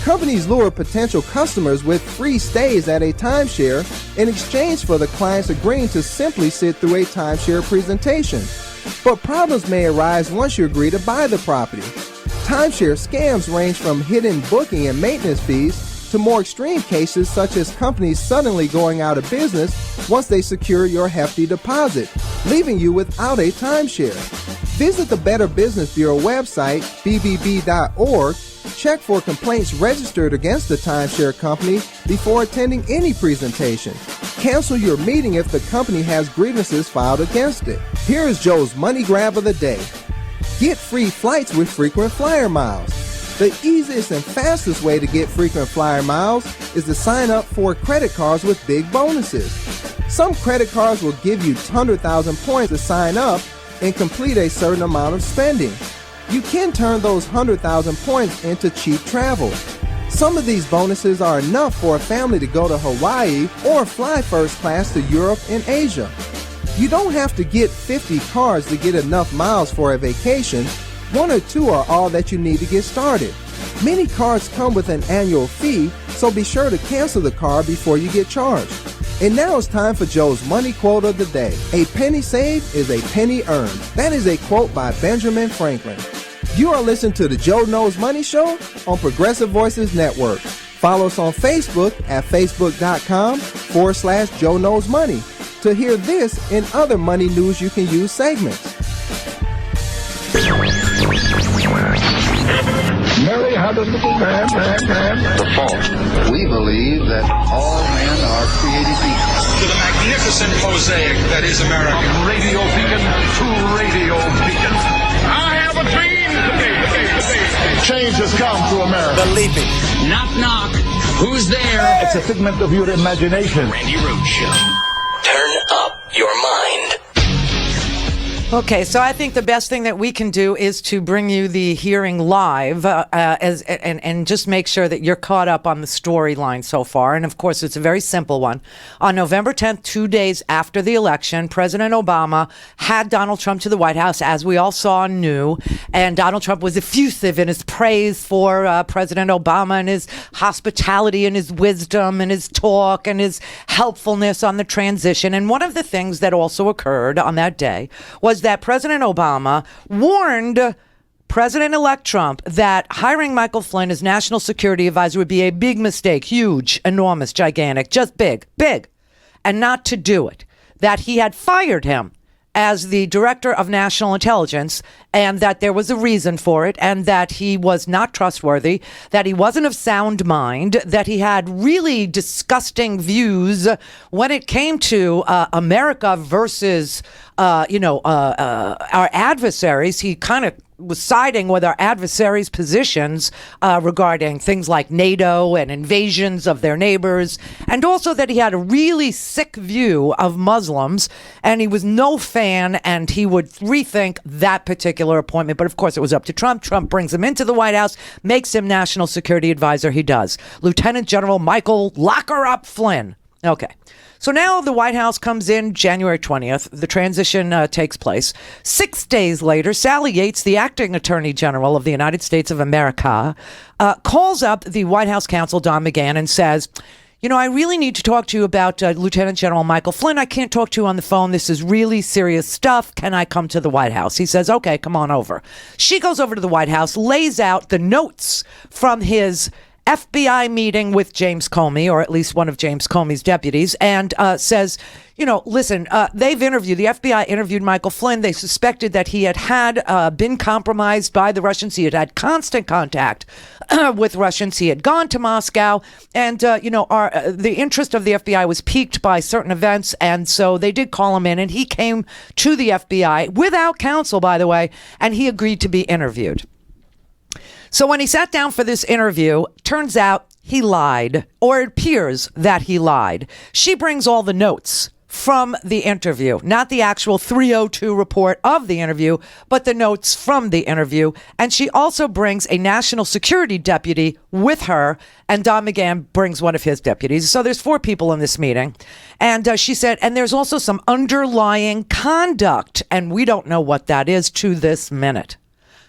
Companies lure potential customers with free stays at a timeshare in exchange for the clients agreeing to simply sit through a timeshare presentation. But problems may arise once you agree to buy the property. Timeshare scams range from hidden booking and maintenance fees to more extreme cases such as companies suddenly going out of business once they secure your hefty deposit, leaving you without a timeshare. Visit the Better Business Bureau website, bbb.org. Check for complaints registered against the timeshare company before attending any presentation. Cancel your meeting if the company has grievances filed against it. Here is Joe's money grab of the day. Get free flights with frequent flyer miles. The easiest and fastest way to get frequent flyer miles is to sign up for credit cards with big bonuses. Some credit cards will give you 100,000 points to sign up and complete a certain amount of spending. You can turn those 100,000 points into cheap travel. Some of these bonuses are enough for a family to go to Hawaii or fly first class to Europe and Asia. You don't have to get 50 cards to get enough miles for a vacation. 1 or 2 are all that you need to get started. Many cards come with an annual fee, so be sure to cancel the card before you get charged. And now it's time for Joe's money quote of the day. A penny saved is a penny earned. That is a quote by Benjamin Franklin. You are listening to the Joe Knows Money Show on Progressive Voices Network. Follow us on Facebook at facebook.com/Joe Knows Money to hear this and other money news you can use segments. Mary had a little man. The fault. We believe that all men are created equal. To the magnificent mosaic that is America. From radio beacon to radio beacon. I have a dream today. Change has come to America. Believe it. Knock, knock. Who's there? It's a figment of your imagination. Randy Rhodes Show. Turn up your mind. Okay, so I think the best thing that we can do is to bring you the hearing live and just make sure that you're caught up on the storyline so far. And of course, it's a very simple one. On November 10th, 2 days after the election, President Obama had Donald Trump to the White House, as we all saw and knew. And Donald Trump was effusive in his praise for President Obama and his hospitality and his wisdom and his talk and his helpfulness on the transition. And one of the things that also occurred on that day was that President Obama warned President-elect Trump that hiring Michael Flynn as national security advisor would be a big mistake, huge, enormous, gigantic, just big, and not to do it. That he had fired him as the director of national intelligence and that there was a reason for it and that he was not trustworthy, that he wasn't of sound mind, that he had really disgusting views when it came to America versus, our adversaries. He kind of was siding with our adversaries' positions regarding things like NATO and invasions of their neighbors, and also that he had a really sick view of Muslims, and he was no fan, and he would rethink that particular appointment. But of course, it was up to Trump. Trump brings him into the White House, makes him national security advisor. He does. Lieutenant General Michael Locker Up Flynn. Okay. So now the White House comes in January 20th. The transition takes place. 6 days later, Sally Yates, the acting Attorney General of the United States of America, calls up the White House counsel, Don McGahn, and says, I really need to talk to you about Lieutenant General Michael Flynn. I can't talk to you on the phone. This is really serious stuff. Can I come to the White House? He says, okay, come on over. She goes over to the White House, lays out the notes from his FBI meeting with James Comey, or at least one of James Comey's deputies, and says, listen, they've interviewed, the FBI interviewed Michael Flynn. They suspected that he had been compromised by the Russians. He had constant contact with Russians. He had gone to Moscow, and, the interest of the FBI was piqued by certain events, and so they did call him in, and he came to the FBI without counsel, by the way, and he agreed to be interviewed. So when he sat down for this interview, turns out he lied, or it appears that he lied. She brings all the notes from the interview, not the actual 302 report of the interview, but the notes from the interview. And she also brings a national security deputy with her, and Don McGahn brings one of his deputies. So there's 4 people in this meeting. And she said, and there's also some underlying conduct, and we don't know what that is to this minute.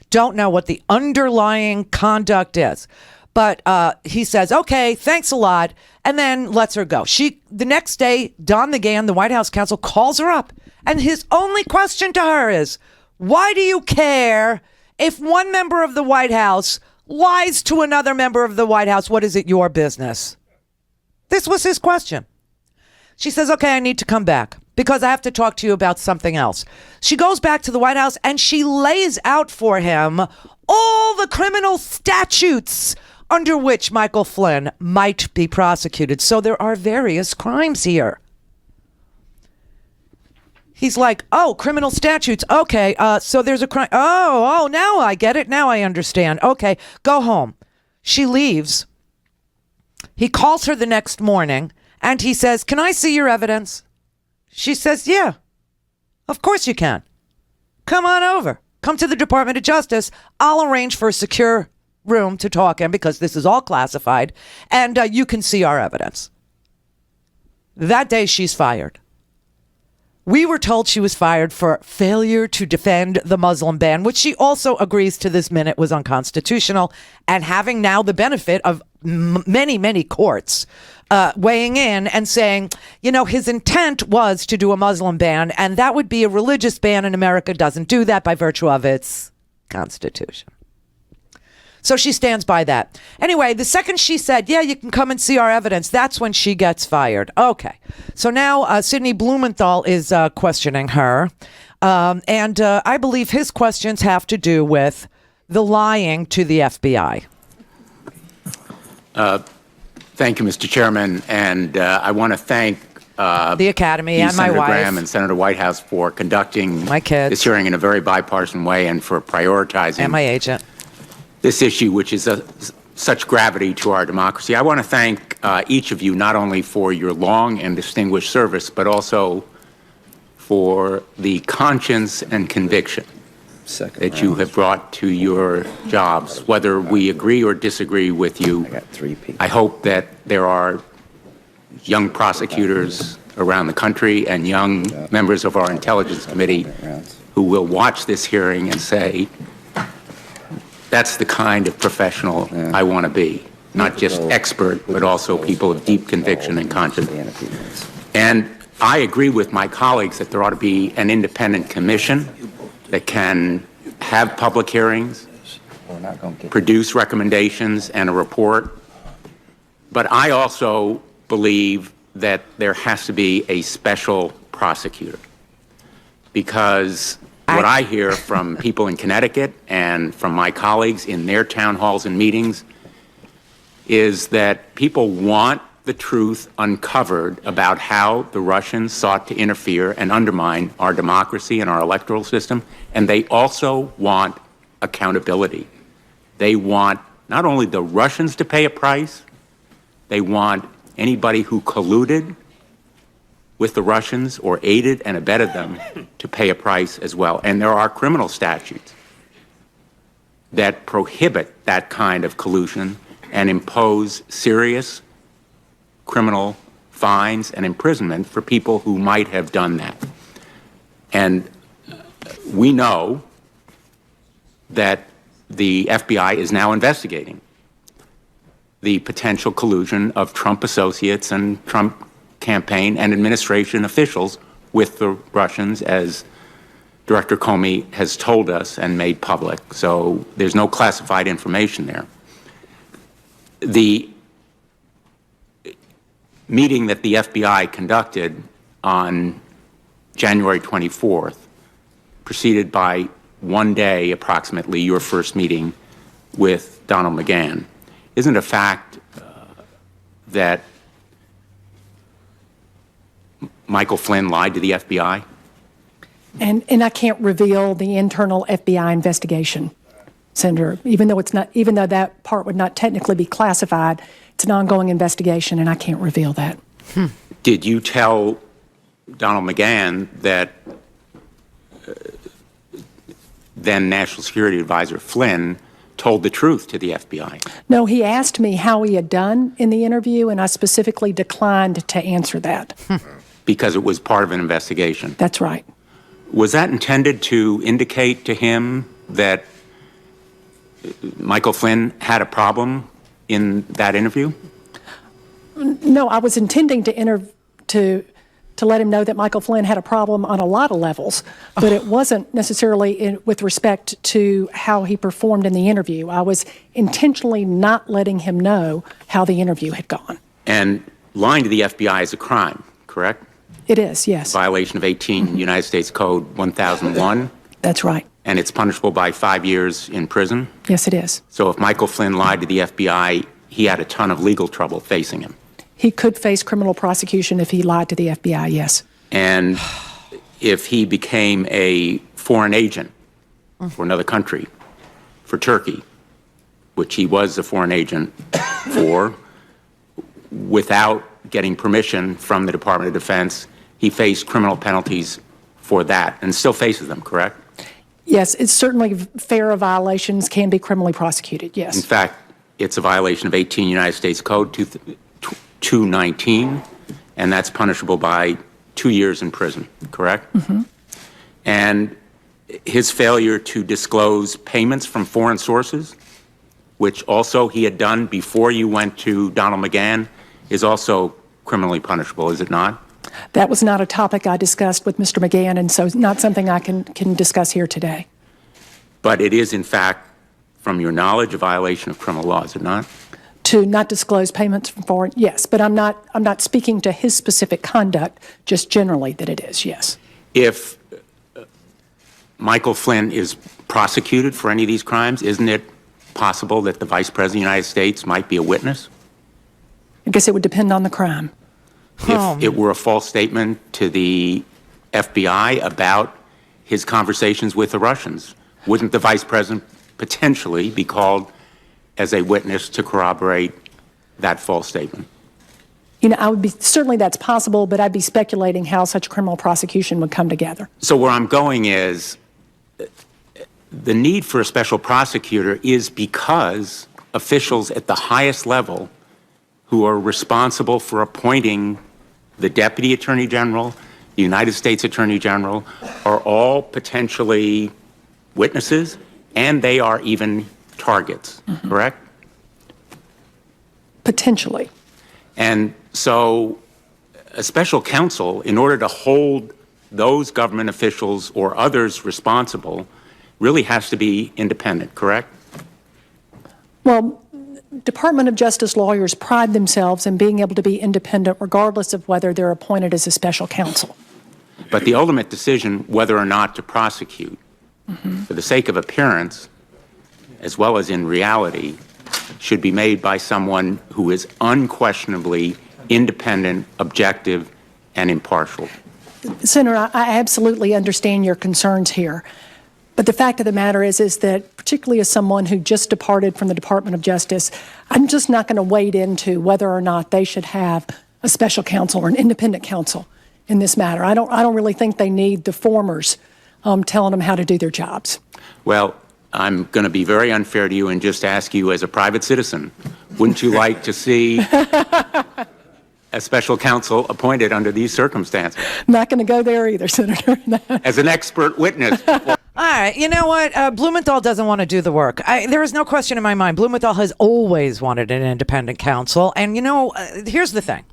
Don't know what the underlying conduct is. But he says, okay, thanks a lot, and then lets her go. The next day, Don McGahn, the White House counsel, calls her up, and his only question to her is, why do you care if one member of the White House lies to another member of the White House? What is it your business? This was his question. She says, okay, I need to come back because I have to talk to you about something else. She goes back to the White House, and she lays out for him all the criminal statutes under which Michael Flynn might be prosecuted. So there are various crimes here. He's like, oh, criminal statutes. Okay, so there's a crime. Oh, now I get it. Now I understand. Okay, go home. She leaves. He calls her the next morning, and he says, can I see your evidence? She says, yeah, of course you can. Come on over. Come to the Department of Justice. I'll arrange for a secure room to talk in because this is all classified, and you can see our evidence. That day, she's fired. We were told she was fired for failure to defend the Muslim ban, which she also agrees to this minute was unconstitutional, and having now the benefit of many, many courts weighing in and saying, you know, his intent was to do a Muslim ban, and that would be a religious ban, and America doesn't do that by virtue of its constitution. So she stands by that. Anyway, the second she said, yeah, you can come and see our evidence, that's when she gets fired. Okay. So now Sidney Blumenthal is questioning her. And I believe his questions have to do with the lying to the FBI. Thank you, Mr. Chairman. And I want to thank the Academy and my Senator wife. Graham and Senator Whitehouse for conducting this hearing in a very bipartisan way and for prioritizing. And my agent. This issue, which is such gravity to our democracy. I want to thank each of you, not only for your long and distinguished service, but also for the conscience and conviction that you have brought to your jobs. Whether we agree or disagree with you, I hope that there are young prosecutors around the country and young members of our Intelligence Committee who will watch this hearing and say, that's the kind of professional I want to be. Not just expert, but also people of deep conviction and conscience. And I agree with my colleagues that there ought to be an independent commission that can have public hearings, produce recommendations and a report. But I also believe that there has to be a special prosecutor, because what I hear from people in Connecticut and from my colleagues in their town halls and meetings is that people want the truth uncovered about how the Russians sought to interfere and undermine our democracy and our electoral system, and they also want accountability. They want not only the Russians to pay a price, they want anybody who colluded with the Russians or aided and abetted them to pay a price as well. And there are criminal statutes that prohibit that kind of collusion and impose serious criminal fines and imprisonment for people who might have done that. And we know that the FBI is now investigating the potential collusion of Trump associates and Trump campaign and administration officials with the Russians, as Director Comey has told us and made public. So there's no classified information there. The meeting that the FBI conducted on January 24th, preceded by one day approximately your first meeting with Donald McGahn, isn't a fact that Michael Flynn lied to the FBI? And I can't reveal the internal FBI investigation, Senator, even though that part would not technically be classified. It's an ongoing investigation, and I can't reveal that. Did you tell Donald McGahn that then National Security Advisor Flynn told the truth to the FBI. No, he asked me how he had done in the interview, and I specifically declined to answer that. Because it was part of an investigation. That's right. Was that intended to indicate to him that Michael Flynn had a problem in that interview? No, I was intending to let him know that Michael Flynn had a problem on a lot of levels, but it wasn't necessarily with respect to how he performed in the interview. I was intentionally not letting him know how the interview had gone. And lying to the FBI is a crime, correct? It is, yes. Violation of 18 United States Code 1001. That's right. And it's punishable by 5 years in prison. Yes, it is. So if Michael Flynn lied to the FBI, he had a ton of legal trouble facing him. He could face criminal prosecution if he lied to the FBI, yes. And if he became a foreign agent for another country, for Turkey, which he was a foreign agent for, without getting permission from the Department of Defense, he faced criminal penalties for that and still faces them, correct? Yes, it's certainly FARA violations can be criminally prosecuted, yes. In fact, it's a violation of 18 United States Code 219, and that's punishable by 2 years in prison, correct? Mm-hmm. And his failure to disclose payments from foreign sources, which also he had done before you went to Donald McGahn, is also criminally punishable, is it not? That was not a topic I discussed with Mr. McGahn, and so not something I can discuss here today. But it is, in fact, from your knowledge, a violation of criminal law, is it not? To not disclose payments from foreign, yes, but I'm not speaking to his specific conduct, just generally that it is, yes. If Michael Flynn is prosecuted for any of these crimes, isn't it possible that the Vice President of the United States might be a witness? I guess it would depend on the crime. If it were a false statement to the FBI about his conversations with the Russians, wouldn't the Vice President potentially be called as a witness to corroborate that false statement? You know, I would be, certainly that's possible, but I'd be speculating how such criminal prosecution would come together. So where I'm going is the need for a special prosecutor is because officials at the highest level who are responsible for appointing the Deputy Attorney General, the United States Attorney General, are all potentially witnesses, and they are even targets, correct? Potentially. And so a special counsel, in order to hold those government officials or others responsible, really has to be independent, correct? Well, Department of Justice lawyers pride themselves in being able to be independent regardless of whether they're appointed as a special counsel. But the ultimate decision whether or not to prosecute, for the sake of appearance, as well as in reality, should be made by someone who is unquestionably independent, objective, and impartial. Senator, I absolutely understand your concerns here. But the fact of the matter is that particularly as someone who just departed from the Department of Justice, I'm just not going to wade into whether or not they should have a special counsel or an independent counsel in this matter. I don't really think they need the formers telling them how to do their jobs. Well, I'm going to be very unfair to you and just ask you as a private citizen, wouldn't you like to see a special counsel appointed under these circumstances? Not going to go there either, Senator. As an expert witness. All right, you know what? Blumenthal doesn't want to do the work. There is no question in my mind. Blumenthal has always wanted an independent counsel. And, you know, here's the thing.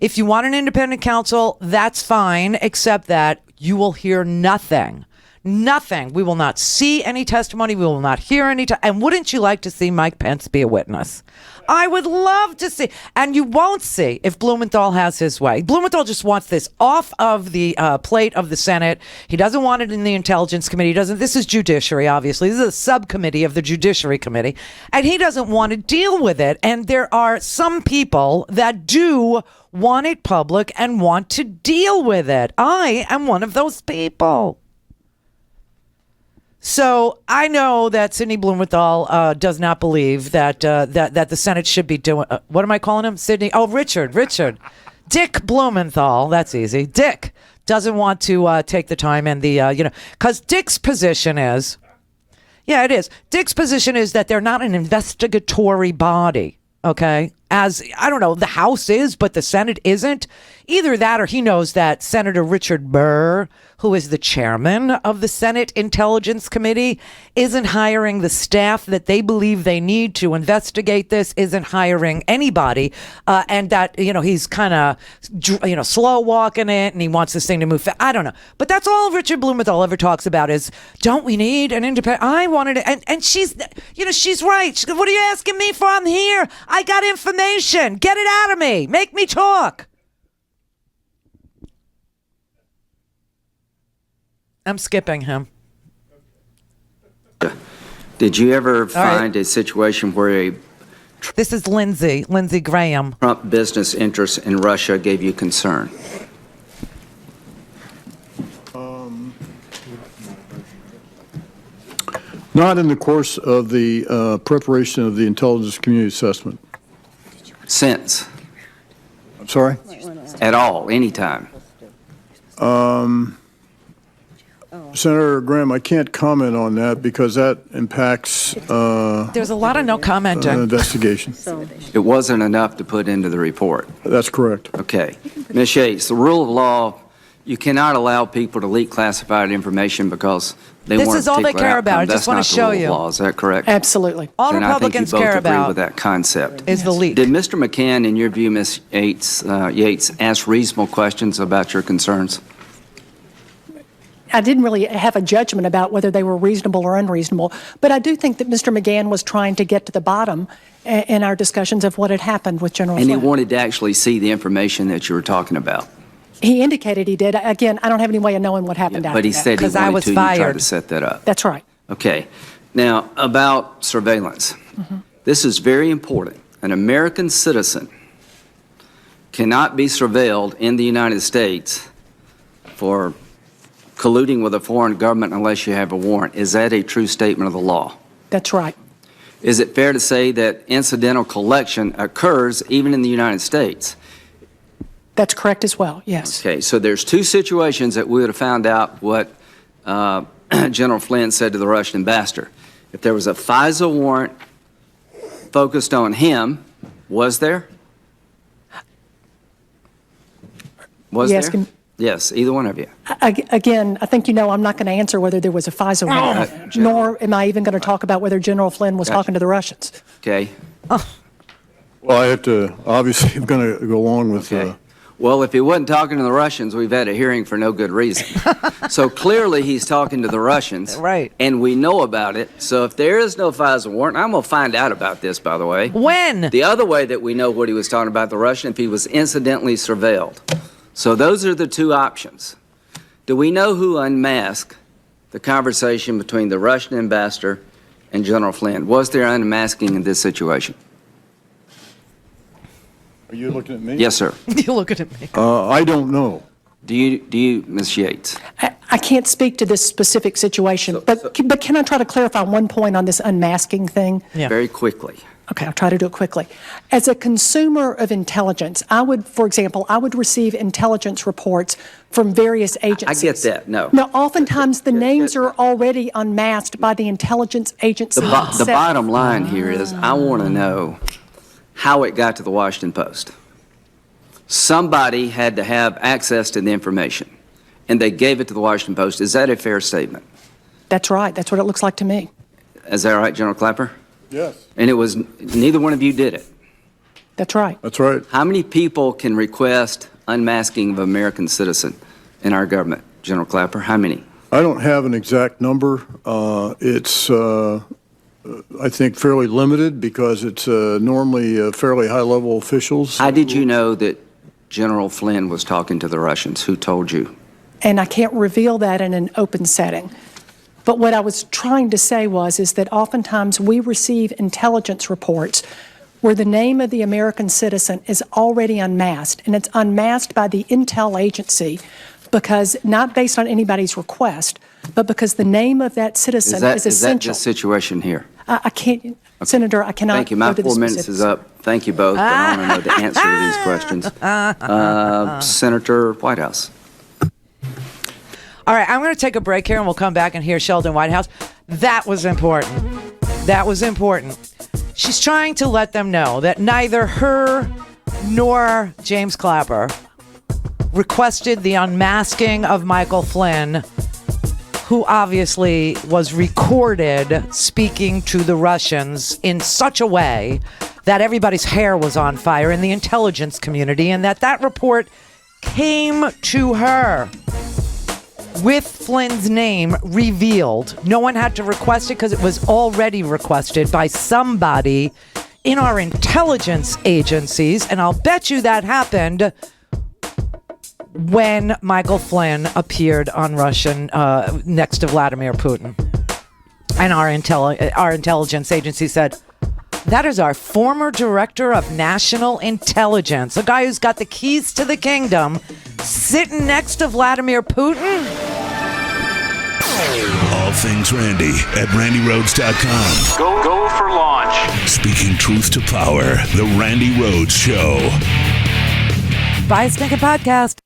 If you want an independent counsel, that's fine, except that you will hear nothing. Nothing. We will not see any testimony. We will not hear any. And wouldn't you like to see Mike Pence be a witness? I would love to see. And you won't see if Blumenthal has his way. Blumenthal just wants this off of the plate of the Senate. He doesn't want it in the Intelligence Committee. He doesn't. This is Judiciary, obviously. This is a subcommittee of the Judiciary Committee. And he doesn't want to deal with it. And there are some people that do want it public and want to deal with it. I am one of those people. So I know that Sidney Blumenthal does not believe that that the Senate should be doing. What am I calling him? Sidney? Oh, Richard. Dick Blumenthal. That's easy. Dick doesn't want to take the time and the, because Dick's position is, yeah, it is. Dick's position is that they're not an investigatory body, okay? As, I don't know, the House is, but the Senate isn't. Either that or he knows that Senator Richard Burr, who is the chairman of the Senate Intelligence Committee, isn't hiring the staff that they believe they need to investigate this, isn't hiring anybody, and that, he's kind of, slow walking it, and he wants this thing to move. I don't know. But that's all Richard Blumenthal ever talks about is, don't we need an independent? I wanted it. And she's, she's right. She goes, what are you asking me for? I'm here. I got information. Get it out of me. Make me talk. I'm skipping him. Did you ever find a situation where this is Lindsey Graham, Trump business interests in Russia gave you concern? Not in the course of the preparation of the intelligence community assessment. Since? I'm sorry? At all, anytime? Senator Graham, I can't comment on that because that impacts there's a lot of no commenting. Investigation. It wasn't enough to put into the report. That's correct. Okay. Ms. Yates, the rule of law, you cannot allow people to leak classified information because they want this is all they care about. I just want to show you. Law. Is that correct? Absolutely. All Republicans care about agree with that concept. Is the leak. Did Mr. McCann, in your view, Ms. Yates, ask reasonable questions about your concerns? I didn't really have a judgment about whether they were reasonable or unreasonable, but I do think that Mr. McGahn was trying to get to the bottom in our discussions of what had happened with General Flynn. And he wanted to actually see the information that you were talking about. He indicated he did. Again, I don't have any way of knowing what happened after that. But he said he wanted to. You tried to set that up. That's right. Okay. Now, about surveillance. Mm-hmm. This is very important. An American citizen cannot be surveilled in the United States for colluding with a foreign government unless you have a warrant. Is that a true statement of the law? That's right. Is it fair to say that incidental collection occurs even in the United States? That's correct as well, yes. Okay, so there's two situations that we would have found out what General Flynn said to the Russian ambassador. If there was a FISA warrant focused on him, was there? Was there? Yes, either one of you. Again, I think I'm not going to answer whether there was a FISA warrant, nor am I even going to talk about whether General Flynn was talking to the Russians. Okay. Well, I have to, obviously, I'm going to go along with... Okay. Well, if he wasn't talking to the Russians, we've had a hearing for no good reason. So clearly he's talking to the Russians. Right. And we know about it. So if there is no FISA warrant, I'm going to find out about this, by the way. When? The other way that we know what he was talking about the Russian, if he was incidentally surveilled. So those are the two options. Do we know who unmasked the conversation between the Russian ambassador and General Flynn? Was there unmasking in this situation? Are you looking at me? Yes, sir. You're looking at me. I don't know. Do you, Ms. Yates? I can't speak to this specific situation, but can I try to clarify one point on this unmasking thing? Yeah. Very quickly. Okay, I'll try to do it quickly. As a consumer of intelligence, for example, I would receive intelligence reports from various agencies. I get that, no. Now, oftentimes the names are already unmasked by the intelligence agency itself. The bottom line here is I want to know how it got to the Washington Post. Somebody had to have access to the information, and they gave it to the Washington Post. Is that a fair statement? That's right. That's what it looks like to me. Is that right, General Clapper? Yes. And it was, neither one of you did it. That's right. That's right. How many people can request unmasking of an American citizen in our government, General Clapper? How many? I don't have an exact number. It's, I think, fairly limited because it's normally fairly high-level officials. How did you know that General Flynn was talking to the Russians? Who told you? And I can't reveal that in an open setting. But what I was trying to say is that oftentimes we receive intelligence reports where the name of the American citizen is already unmasked, and it's unmasked by the intel agency because not based on anybody's request, but because the name of that citizen is essential. Is that the situation here? I can't, okay. Senator, I cannot. Thank you. My 4 minutes is up. Thank you both. I want to know the answer to these questions. Senator Whitehouse. All right, I'm going to take a break here and we'll come back and hear Sheldon Whitehouse. That was important. That was important. She's trying to let them know that neither her nor James Clapper requested the unmasking of Michael Flynn, who obviously was recorded speaking to the Russians in such a way that everybody's hair was on fire in the intelligence community, and that report came to her with Flynn's name revealed. No one had to request it because it was already requested by somebody in our intelligence agencies, and I'll bet you that happened when Michael Flynn appeared on Russian next to Vladimir Putin. And our intelligence agency said, that is our former director of national intelligence, a guy who's got the keys to the kingdom, sitting next to Vladimir Putin. All things Randy at randyrhodes.com. Go for launch. Speaking truth to power, the Randy Rhodes Show. Bye, Stinking Podcast.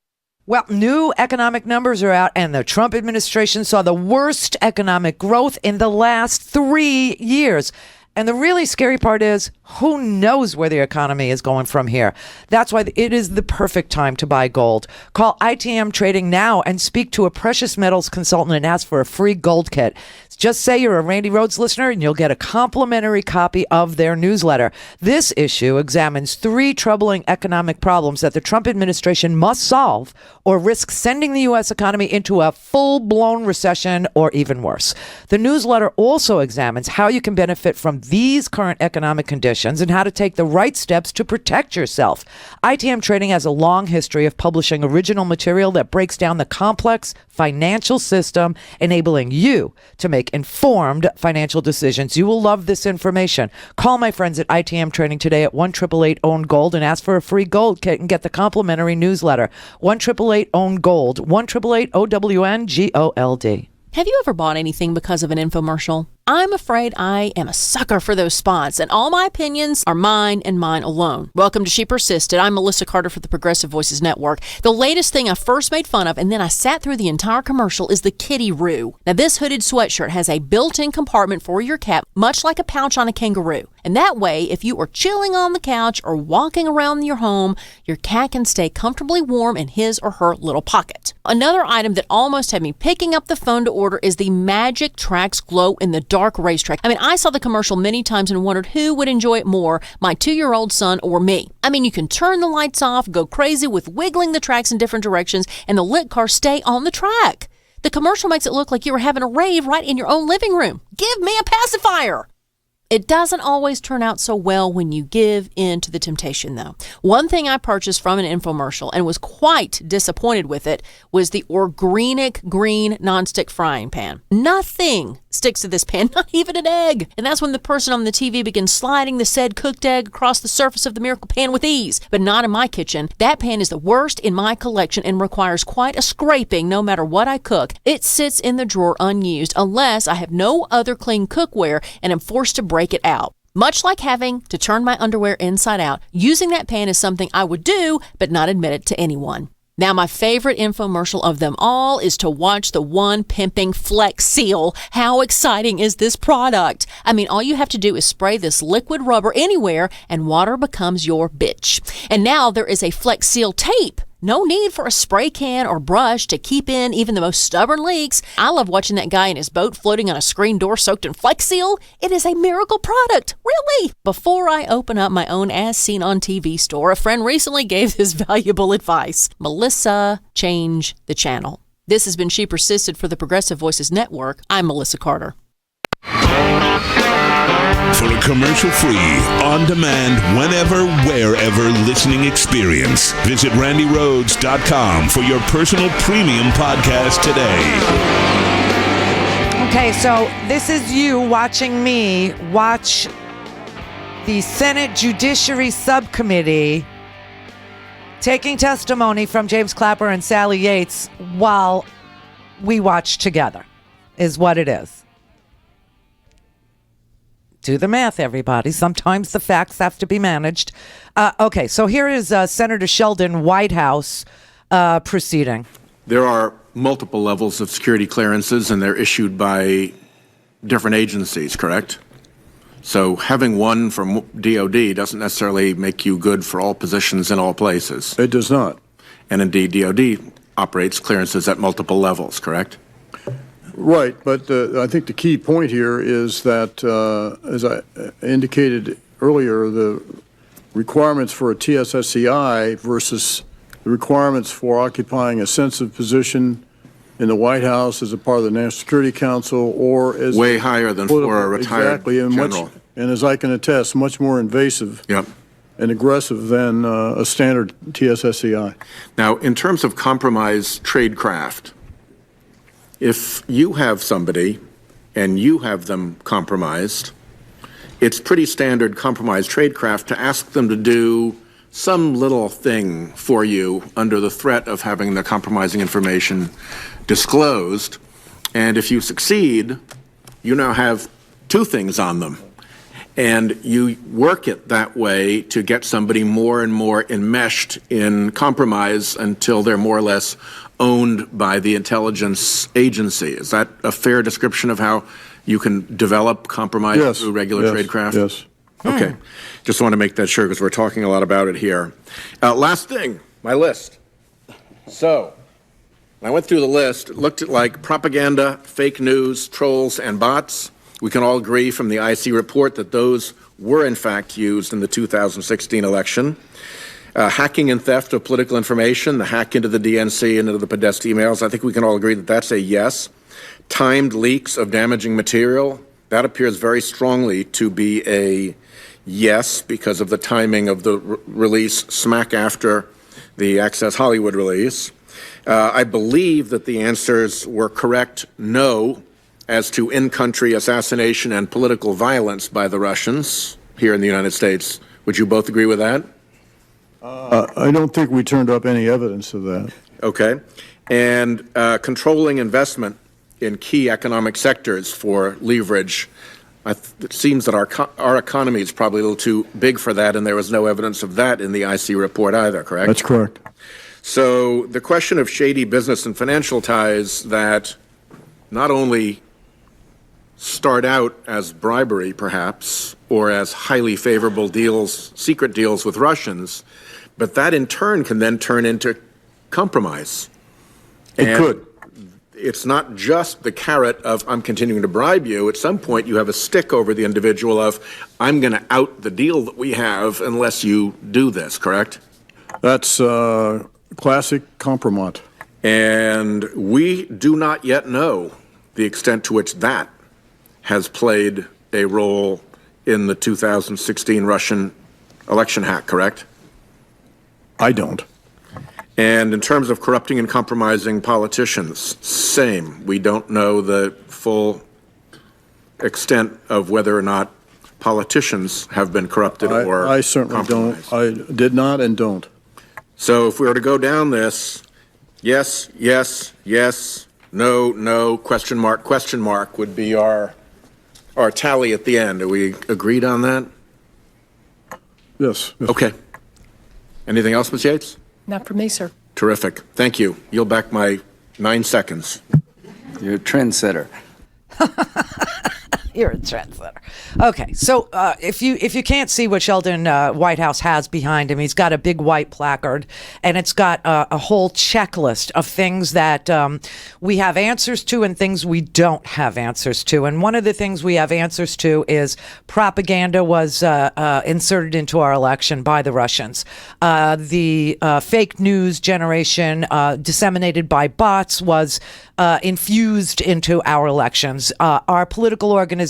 Well, new economic numbers are out, and the Trump administration saw the worst economic growth in the last 3 years. And the really scary part is, who knows where the economy is going from here? That's why it is the perfect time to buy gold. Call ITM Trading now and speak to a precious metals consultant and ask for a free gold kit. Just say you're a Randy Rhodes listener and you'll get a complimentary copy of their newsletter. This issue examines 3 troubling economic problems that the Trump administration must solve or risk sending the U.S. economy into a full-blown recession or even worse. The newsletter also examines how you can benefit from these current economic conditions and how to take the right steps to protect yourself. ITM Trading has a long history of publishing original material that breaks down the complex financial system, enabling you to make informed financial decisions. You will love this information. Call my friends at ITM Trading today at 1-888-OWN-GOLD and ask for a free gold kit and get the complimentary newsletter. 1-888-OWN-GOLD. 1-888-OWN-GOLD. Have you ever bought anything because of an infomercial? I'm afraid I am a sucker for those spots, and all my opinions are mine and mine alone. Welcome to She Persisted. I'm Melissa Carter for the Progressive Voices Network. The latest thing I first made fun of, and then I sat through the entire commercial, is the kitty roo. Now, this hooded sweatshirt has a built-in compartment for your cat, much like a pouch on a kangaroo. And that way, if you are chilling on the couch or walking around your home, your cat can stay comfortably warm in his or her little pocket. Another item that almost had me picking up the phone to order is the Magic Tracks Glow in the Dark racetrack. I mean, I saw the commercial many times and wondered who would enjoy it more, my 2-year-old son or me. I mean, you can turn the lights off, go crazy with wiggling the tracks in different directions, and the lit cars stay on the track. The commercial makes it look like you were having a rave right in your own living room. Give me a pacifier! It doesn't always turn out so well when you give in to the temptation, though. One thing I purchased from an infomercial and was quite disappointed with it was the Organic Green nonstick frying pan. Nothing sticks to this pan, not even an egg. And that's when the person on the TV begins sliding the said cooked egg across the surface of the miracle pan with ease. But not in my kitchen. That pan is the worst in my collection and requires quite a scraping no matter what I cook. It sits in the drawer unused unless I have no other clean cookware and am forced to break it out. Much like having to turn my underwear inside out, using that pan is something I would do, but not admit it to anyone. Now, my favorite infomercial of them all is to watch the one pimping Flex Seal. How exciting is this product? I mean, all you have to do is spray this liquid rubber anywhere and water becomes your bitch. And now there is a Flex Seal tape. No need for a spray can or brush to keep in even the most stubborn leaks. I love watching that guy in his boat floating on a screen door soaked in Flex Seal. It is a miracle product, really. Before I open up my own as seen on TV store, a friend recently gave this valuable advice. Melissa, change the channel. This has been She Persisted for the Progressive Voices Network. I'm Melissa Carter. For a commercial-free, on-demand, whenever, wherever listening experience, visit randyrhodes.com for your personal premium podcast today. Okay, so this is you watching me watch the Senate Judiciary Subcommittee taking testimony from James Clapper and Sally Yates while we watch together, is what it is. Do the math, everybody. Sometimes the facts have to be managed. Okay, so here is Senator Sheldon Whitehouse proceeding. There are multiple levels of security clearances, and they're issued by different agencies, correct? So having one from DOD doesn't necessarily make you good for all positions in all places. It does not. And indeed, DOD operates clearances at multiple levels, correct? Right, but I think the key point here is that, as I indicated earlier, the requirements for a TSSCI versus the requirements for occupying a sensitive position in the White House as a part of the National Security Council or as way higher than for a retired general. And as I can attest, much more invasive and aggressive than a standard TSSCI. Now, in terms of compromised tradecraft, if you have somebody and you have them compromised, it's pretty standard compromised tradecraft to ask them to do some little thing for you under the threat of having the compromising information disclosed. And if you succeed, you now have two things on them. And you work it that way to get somebody more and more enmeshed in compromise until they're more or less owned by the intelligence agency. Is that a fair description of how you can develop compromise through regular tradecraft? Yes. Okay. Just want to make that sure because we're talking a lot about it here. Last thing, my list. So, I went through the list, looked at like propaganda, fake news, trolls, and bots. We can all agree from the IC report that those were in fact used in the 2016 election. Hacking and theft of political information, the hack into the DNC and into the Podesta emails, I think we can all agree that that's a yes. Timed leaks of damaging material, that appears very strongly to be a yes because of the timing of the release smack after the Access Hollywood release. I believe that the answers were correct no as to in-country assassination and political violence by the Russians here in the United States. Would you both agree with that? I don't think we turned up any evidence of that. Okay. And controlling investment in key economic sectors for leverage. It seems that our economy is probably a little too big for that, and there was no evidence of that in the IC report either, correct? That's correct. So the question of shady business and financial ties that not only start out as bribery, perhaps, or as highly favorable deals, secret deals with Russians, but that in turn can then turn into compromise. It could. It's not just the carrot of I'm continuing to bribe you. At some point, you have a stick over the individual of I'm going to out the deal that we have unless you do this, correct? That's classic compromise. And we do not yet know the extent to which that has played a role in the 2016 Russian election hack, correct? I don't. And in terms of corrupting and compromising politicians, same. We don't know the full extent of whether or not politicians have been corrupted or I certainly compromised. don't. I did not and don't. So if we were to go down this, yes, yes, yes, no, no, question mark would be our tally at the end. Are we agreed on that? Yes. Okay. Anything else, Ms. Yates? Not for me, sir. Terrific. Thank you. Yield back my 9 seconds. You're a trendsetter. You're a trendsetter. Okay, so if you can't see what Sheldon White House has behind him, he's got a big white placard, and it's got a whole checklist of things that we have answers to and things we don't have answers to. And one of the things we have answers to is propaganda was inserted into our election by the Russians. The fake news generation disseminated by bots was infused into our elections. Our political organizations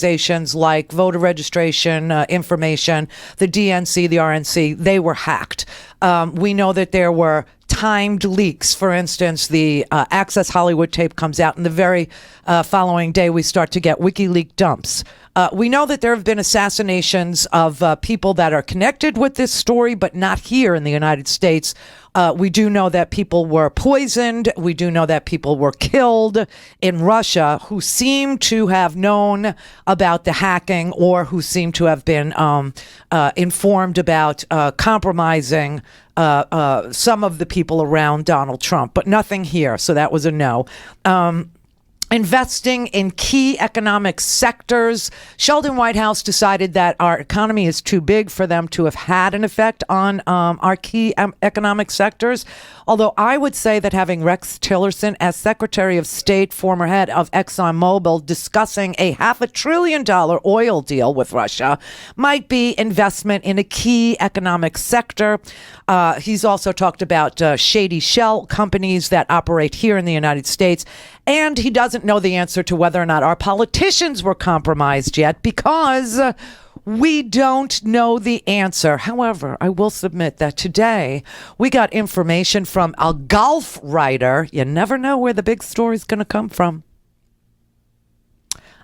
like voter registration, information, the DNC, the RNC, they were hacked. We know that there were timed leaks. For instance, the Access Hollywood tape comes out, and the very following day we start to get WikiLeaks dumps. We know that there have been assassinations of people that are connected with this story, but not here in the United States. We do know that people were poisoned. We do know that people were killed in Russia who seem to have known about the hacking or who seem to have been informed about compromising some of the people around Donald Trump, but nothing here. So that was a no. Investing in key economic sectors. Sheldon Whitehouse decided that our economy is too big for them to have had an effect on our key economic sectors. Although I would say that having Rex Tillerson as Secretary of State, former head of ExxonMobil, discussing a $500 billion oil deal with Russia might be investment in a key economic sector. He's also talked about shady shell companies that operate here in the United States. And he doesn't know the answer to whether or not our politicians were compromised yet because we don't know the answer. However, I will submit that today we got information from a golf writer. You never know where the big story is going to come from.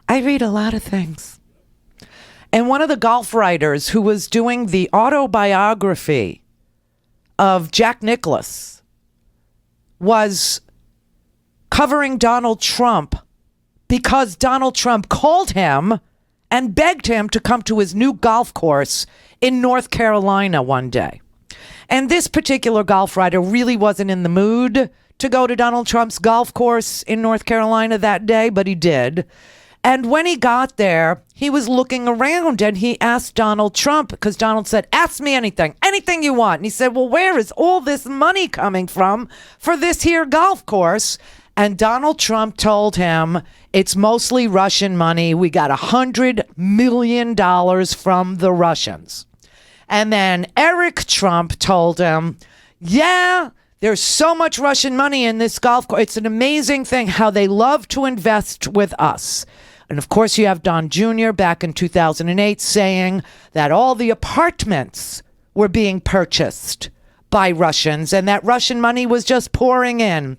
I read a lot of things. And one of the golf writers who was doing the autobiography of Jack Nicklaus was covering Donald Trump because Donald Trump called him and begged him to come to his new golf course in North Carolina one day. And this particular golf writer really wasn't in the mood to go to Donald Trump's golf course in North Carolina that day, but he did. And when he got there, he was looking around and he asked Donald Trump, because Donald said, ask me anything you want. And he said, well, where is all this money coming from for this here golf course? And Donald Trump told him, it's mostly Russian money. We got $100 million from the Russians. And then Eric Trump told him, yeah, there's so much Russian money in this golf course. It's an amazing thing how they love to invest with us. And of course, you have Don Jr. back in 2008 saying that all the apartments were being purchased by Russians and that Russian money was just pouring in.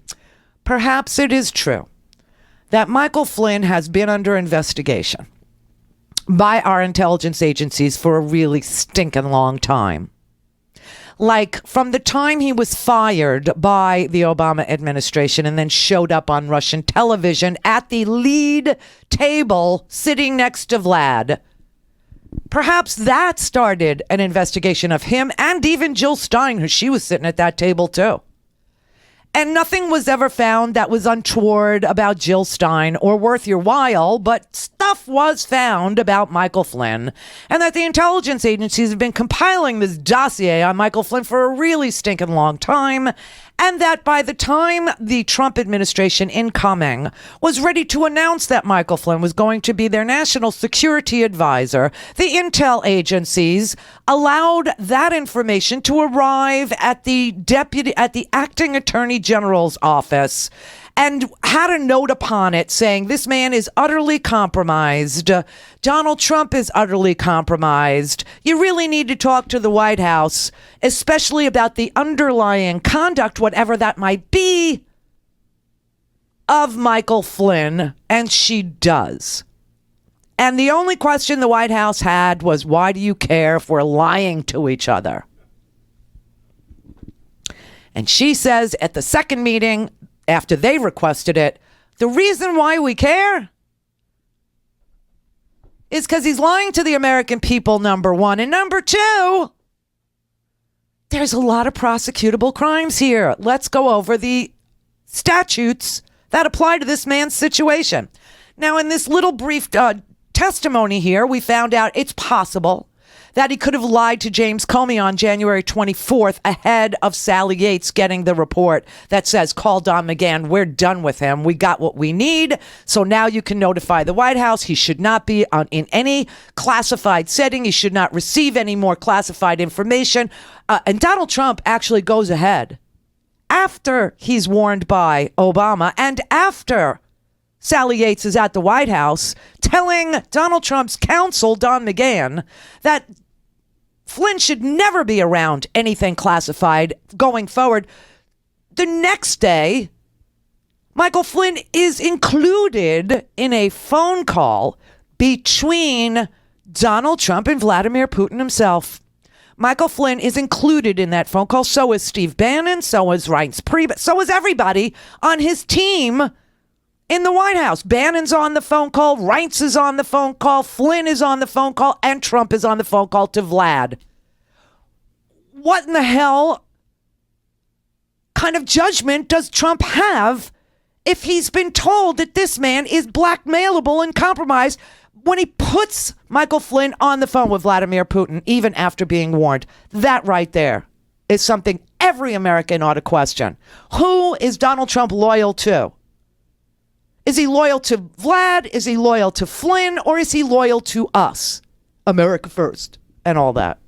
Perhaps it is true that Michael Flynn has been under investigation by our intelligence agencies for a really stinking long time. Like from the time he was fired by the Obama administration and then showed up on Russian television at the lead table sitting next to Vlad. Perhaps that started an investigation of him and even Jill Stein, who she was sitting at that table too. And nothing was ever found that was untoward about Jill Stein or worth your while, but stuff was found about Michael Flynn, and that the intelligence agencies have been compiling this dossier on Michael Flynn for a really stinking long time, and that by the time the Trump administration incoming was ready to announce that Michael Flynn was going to be their national security advisor, the intel agencies allowed that information to arrive at the acting attorney general's office and had a note upon it saying this man is utterly compromised. Donald Trump is utterly compromised. You really need to talk to the White House, especially about the underlying conduct, whatever that might be, of Michael Flynn. And she does. And the only question the White House had was, why do you care if we're lying to each other? And she says at the second meeting, after they requested it, the reason why we care is because he's lying to the American people, number one. And number two, there's a lot of prosecutable crimes here. Let's go over the statutes that apply to this man's situation. Now, in this little brief testimony here, we found out it's possible that he could have lied to James Comey on January 24th ahead of Sally Yates getting the report that says, call Don McGahn, we're done with him. We got what we need. So now you can notify the White House. He should not be in any classified setting. He should not receive any more classified information. And Donald Trump actually goes ahead after he's warned by Obama and after Sally Yates is at the White House telling Donald Trump's counsel, Don McGahn, that Flynn should never be around anything classified going forward. The next day, Michael Flynn is included in a phone call between Donald Trump and Vladimir Putin himself. Michael Flynn is included in that phone call. So is Steve Bannon. So is Reince Priebus. So is everybody on his team in the White House. Bannon's on the phone call, Reince is on the phone call, Flynn is on the phone call, and Trump is on the phone call to Vlad. What in the hell kind of judgment does Trump have if he's been told that this man is blackmailable and compromised when he puts Michael Flynn on the phone with Vladimir Putin, even after being warned? That right there is something every American ought to question. Who is Donald Trump loyal to? Is he loyal to Vlad? Is he loyal to Flynn? Or is he loyal to us? America first and all that.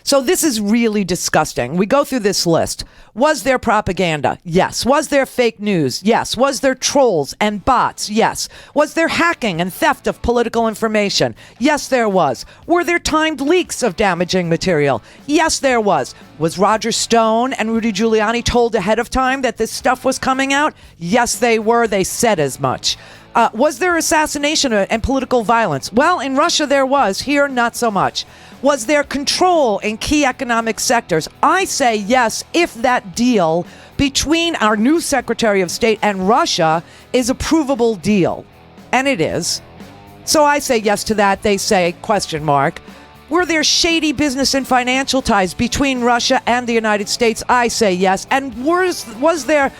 So this is really disgusting. We go through this list. Was there propaganda? Yes. Was there fake news? Yes. Was there trolls and bots? Yes. Was there hacking and theft of political information? Yes, there was. Were there timed leaks of damaging material? Yes, there was. Was Roger Stone and Rudy Giuliani told ahead of time that this stuff was coming out? Yes, they were. They said as much. Was there assassination and political violence? Well, in Russia there was. Here, not so much. Was there control in key economic sectors? I say yes, if that deal between our new Secretary of State and Russia is a provable deal. And it is. So I say yes to that. They say question mark. Were there shady business and financial ties between Russia and the United States? I say yes. And was there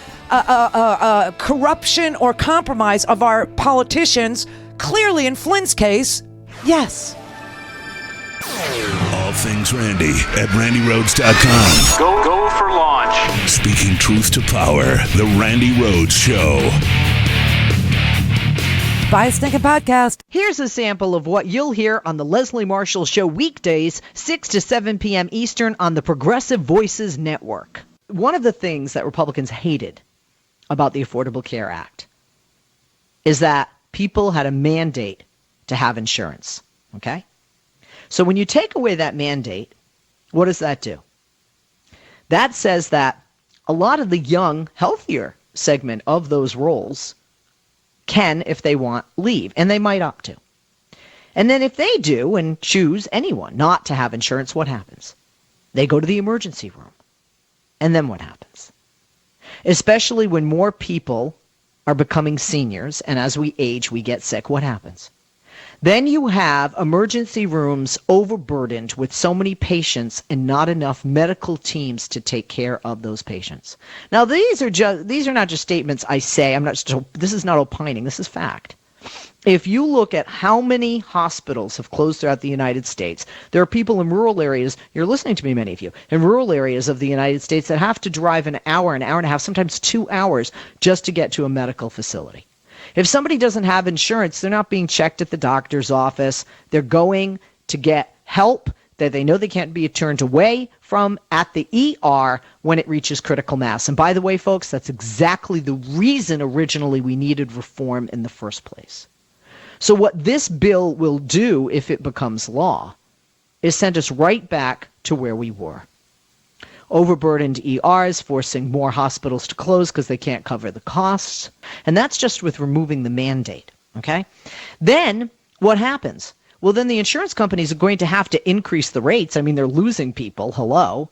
corruption or compromise of our politicians? Clearly, in Flynn's case, yes. All things Randy at randyrhodes.com. Go for launch. Speaking truth to power, the Randy Rhodes Show. Buy a stinking podcast. Here's a sample of what you'll hear on the Leslie Marshall Show weekdays, 6 to 7 p.m. Eastern on the Progressive Voices Network. One of the things that Republicans hated about the Affordable Care Act is that people had a mandate to have insurance, okay? So when you take away that mandate, what does that do? That says that a lot of the young, healthier segment of those roles can, if they want, leave, and they might opt to. And then if they do and choose anyone not to have insurance, what happens? They go to the emergency room. And then what happens? Especially when more people are becoming seniors, and as we age, we get sick, what happens? Then you have emergency rooms overburdened with so many patients and not enough medical teams to take care of those patients. Now, these are not just statements I say. This is not opining. This is fact. If you look at how many hospitals have closed throughout the United States, there are people in rural areas, you're listening to me, many of you, in rural areas of the United States that have to drive an hour and a half, sometimes 2 hours just to get to a medical facility. If somebody doesn't have insurance, they're not being checked at the doctor's office. They're going to get help that they know they can't be turned away from at the ER when it reaches critical mass. And by the way, folks, that's exactly the reason originally we needed reform in the first place. So what this bill will do, if it becomes law, is send us right back to where we were. Overburdened ERs, forcing more hospitals to close because they can't cover the costs. And that's just with removing the mandate, okay? Then what happens? Well, then the insurance companies are going to have to increase the rates. I mean, they're losing people, hello.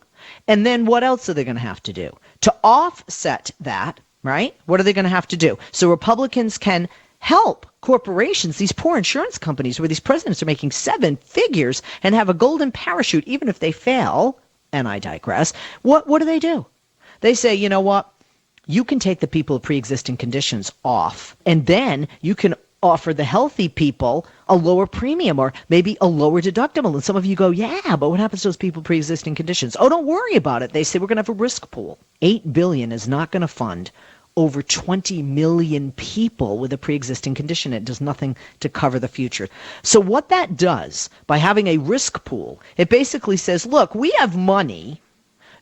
And then what else are they going to have to do? To offset that, right? What are they going to have to do? So Republicans can help corporations, these poor insurance companies where these presidents are making 7 figures and have a golden parachute even if they fail. And I digress. What do? They say, you know what? You can take the people with pre-existing conditions off, and then you can offer the healthy people a lower premium or maybe a lower deductible. And some of you go, yeah, but what happens to those people with pre-existing conditions? Oh, don't worry about it. They say we're going to have a risk pool. $8 billion is not going to fund over 20 million people with a pre-existing condition. It does nothing to cover the future. So what that does by having a risk pool, it basically says, look, we have money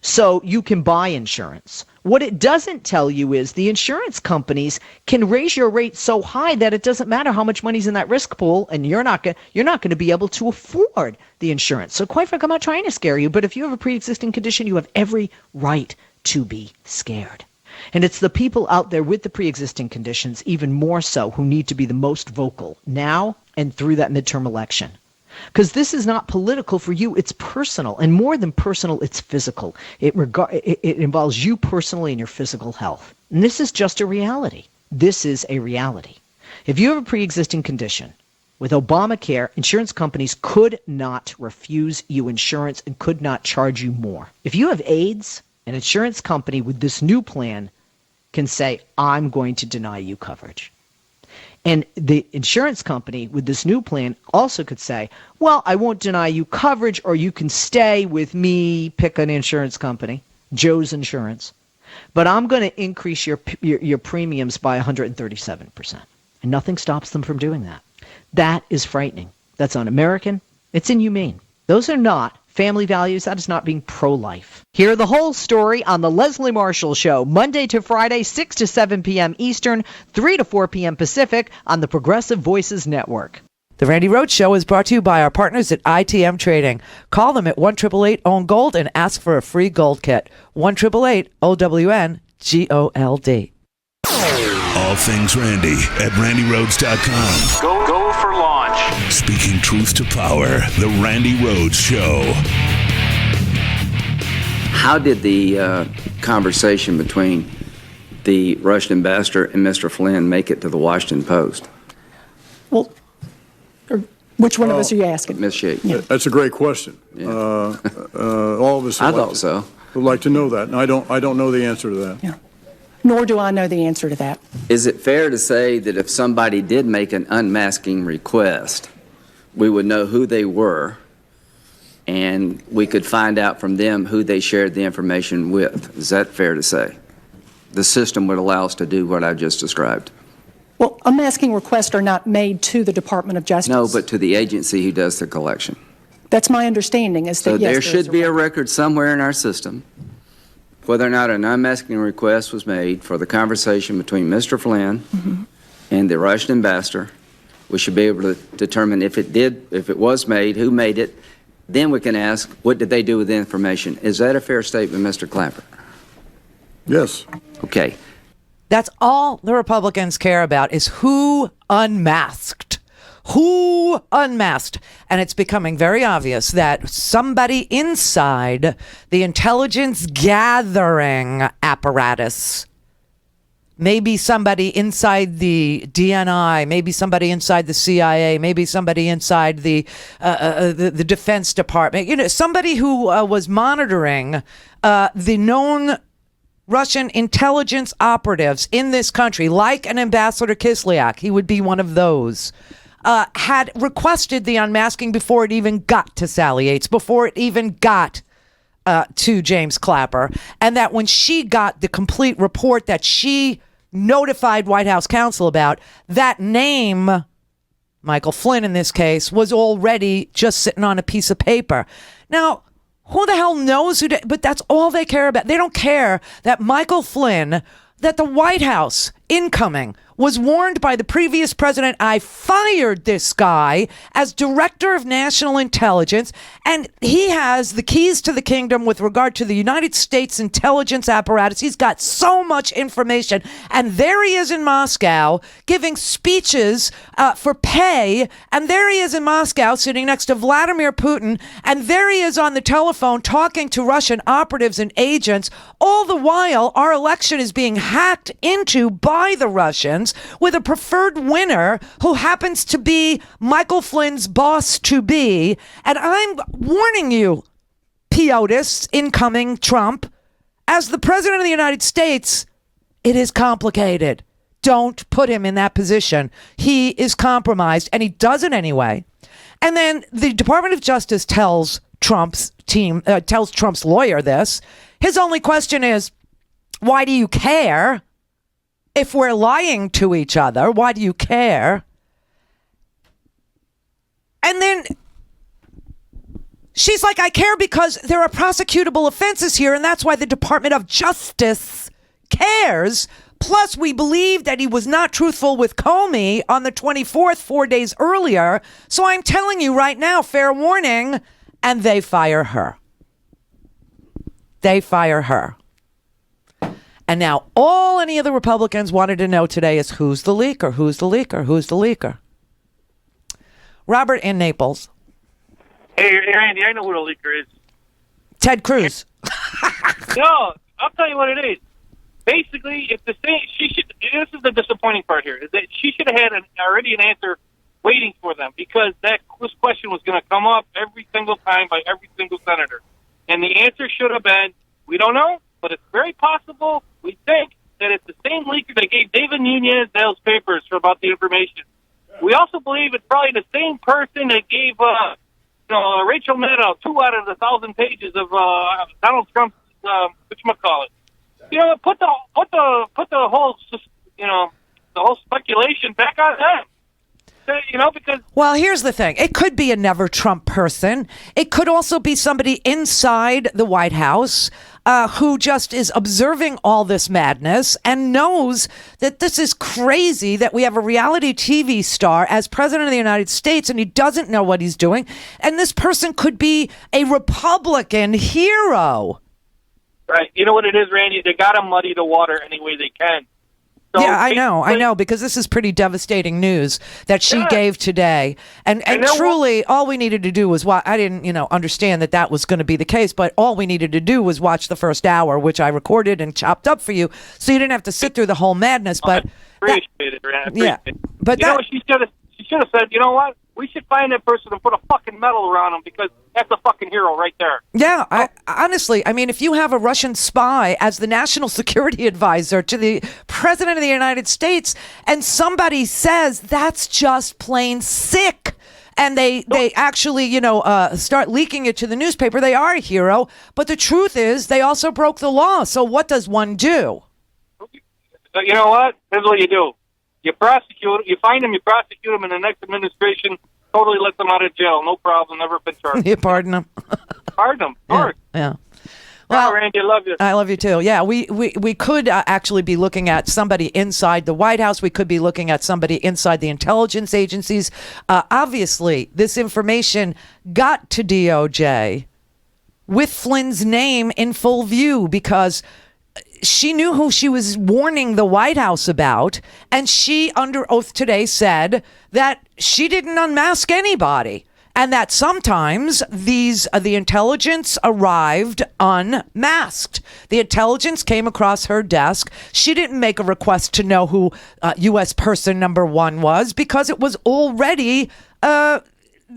so you can buy insurance. What it doesn't tell you is the insurance companies can raise your rate so high that it doesn't matter how much money's in that risk pool, and you're not going to be able to afford the insurance. So quite frankly, I'm not trying to scare you, but if you have a pre-existing condition, you have every right to be scared. And it's the people out there with the pre-existing conditions, even more so, who need to be the most vocal now and through that midterm election. Because this is not political for you, it's personal. And more than personal, it's physical. It involves you personally and your physical health. And this is just a reality. This is a reality. If you have a pre-existing condition, with Obamacare, insurance companies could not refuse you insurance and could not charge you more. If you have AIDS, An insurance company with this new plan can say, I'm going to deny you coverage. And the insurance company with this new plan also could say, well, I won't deny you coverage, or you can stay with me, pick an insurance company, Joe's Insurance, but I'm going to increase your premiums by 137%. And nothing stops them from doing that. That is frightening. That's un-American. It's inhumane. Those are not family values. That is not being pro-life. Hear the whole story on The Leslie Marshall Show, Monday to Friday, 6 to 7 p.m. Eastern, 3 to 4 p.m. Pacific on the Progressive Voices Network. The Randy Rhodes Show is brought to you by our partners at ITM Trading. Call them at 1-888-OWN-GOLD and ask for a free gold kit. 1-888-OWN-GOLD. All things Randy at randyrhodes.com. Go for launch. Speaking truth to power, the Randy Rhodes Show. How did the conversation between the Russian ambassador and Mr. Flynn make it to the Washington Post? Well, which one of us are you asking? Ms. Sheik. Yeah. That's a great question. All of us I thought so. would like to know that, and I don't know the answer to that. Yeah. Nor do I know the answer to that. Is it fair to say that if somebody did make an unmasking request, we would know who they were, and we could find out from them who they shared the information with? Is that fair to say? The system would allow us to do what I just described. Well, unmasking requests are not made to the Department of Justice. No, but to the agency who does the collection. That's my understanding. Is that, So yes, there should be a record somewhere in our system whether or not an unmasking request was made for the conversation between Mr. Flynn and the Russian ambassador. We should be able to determine if it was made, who made it. Then we can ask, what did they do with the information? Is that a fair statement, Mr. Clapper? Yes. Okay. That's all the Republicans care about, is who unmasked. Who unmasked? And it's becoming very obvious that somebody inside the intelligence gathering apparatus, maybe somebody inside the DNI, maybe somebody inside the CIA, maybe somebody inside the Defense Department, somebody who was monitoring the known Russian intelligence operatives in this country, like an Ambassador Kislyak, he would be one of those, had requested the unmasking before it even got to Sally Yates, before it even got to James Clapper, and that when she got the complete report that she notified White House counsel about, that name, Michael Flynn in this case, was already just sitting on a piece of paper. Now, who the hell knows who? But that's all they care about. They don't care that Michael Flynn, that the White House incoming was warned by the previous president, I fired this guy as director of national intelligence, and he has the keys to the kingdom with regard to the United States intelligence apparatus. He's got so much information, and there he is in Moscow giving speeches for pay, and there he is in Moscow sitting next to Vladimir Putin, and there he is on the telephone talking to Russian operatives and agents. All the while, our election is being hacked into by the Russians, with a preferred winner who happens to be Michael Flynn's boss-to-be. And I'm warning you, POTUS, incoming Trump, as the president of the United States, it is complicated. Don't put him in that position. He is compromised, and he does it anyway. And then the Department of Justice tells Trump's lawyer this. His only question is, why do you care? If we're lying to each other, why do you care? And then she's like, I care because there are prosecutable offenses here, and that's why the Department of Justice cares. Plus, we believe that he was not truthful with Comey on the 24th, 4 days earlier. So I'm telling you right now, fair warning, and they fire her. They fire her. And now all any of the Republicans wanted to know today is who's the leaker, who's the leaker, who's the leaker. Robert in Naples. Hey, Randy, I know who the leaker is. Ted Cruz. No, I'll tell you what it is. Basically, if the thing, this is the disappointing part here, is that she should have had already an answer waiting for them, because this question was going to come up every single time by every single senator. And the answer should have been, we don't know. but it's very possible, we think, that it's the same leaker that gave David Nunez those papers for about the information. We also believe it's probably the same person that gave Rachel Maddow 2 out of the 1,000 pages of Donald Trump's whatchamacallit. Put the whole the whole speculation back on them. Because well, here's the thing. It could be a never Trump person. It could also be somebody inside the White House who just is observing all this madness and knows that this is crazy, that we have a reality TV star as president of the United States and he doesn't know what he's doing. And this person could be a Republican hero. Right. You know what it is, Randy? They got to muddy the water any way they can. So yeah, I know, because this is pretty devastating news that she gave today. And truly, all we needed to do was watch. I didn't, understand that was going to be the case, but all we needed to do was watch the first hour, which I recorded and chopped up for you, so you didn't have to sit through the whole madness. But I appreciate it, Randy. Yeah, but what she should have said, you know what? We should find that person and put a fucking medal around him because that's a fucking hero right there. Yeah, honestly, if you have a Russian spy as the national security advisor to the president of the United States and somebody says that's just plain sick and they actually, start leaking it to the newspaper, they are a hero. But the truth is they also broke the law. So what does one do? You know what? Here's what you do. You prosecute, you find them, you prosecute them, and the next administration totally lets them out of jail. No problem, never been charged. You pardon them? Pardon them, of course. Yeah. Well, Randy, I love you. I love you too. Yeah, we could actually be looking at somebody inside the White House. We could be looking at somebody inside the intelligence agencies. Obviously, this information got to DOJ with Flynn's name in full view because she knew who she was warning the White House about, and she, under oath today, said that she didn't unmask anybody, and that sometimes the intelligence arrived unmasked. The intelligence came across her desk. She didn't make a request to know who U.S. person number 1 was because it was already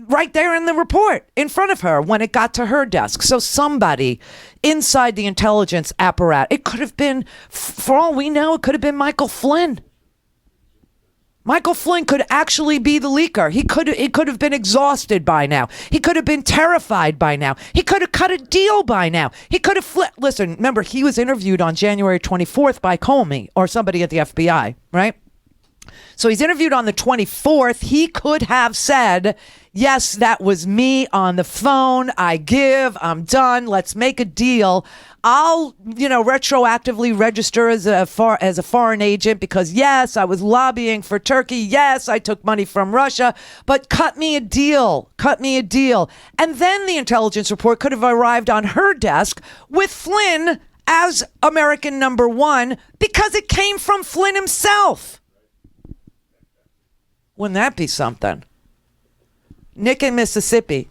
right there in the report in front of her when it got to her desk. So somebody inside the intelligence apparatus, it could have been, for all we know, it could have been Michael Flynn. Michael Flynn could actually be the leaker. He could have been exhausted by now. He could have been terrified by now. He could have cut a deal by now. He could have listen, remember, he was interviewed on January 24th by Comey or somebody at the FBI, right? So he's interviewed on the 24th. He could have said, yes, that was me on the phone. I'm done. Let's make a deal. I'll, retroactively register as a foreign agent because, yes, I was lobbying for Turkey. Yes, I took money from Russia, but cut me a deal. And then the intelligence report could have arrived on her desk with Flynn as American number 1 because it came from Flynn himself. Wouldn't that be something? Nick in Mississippi.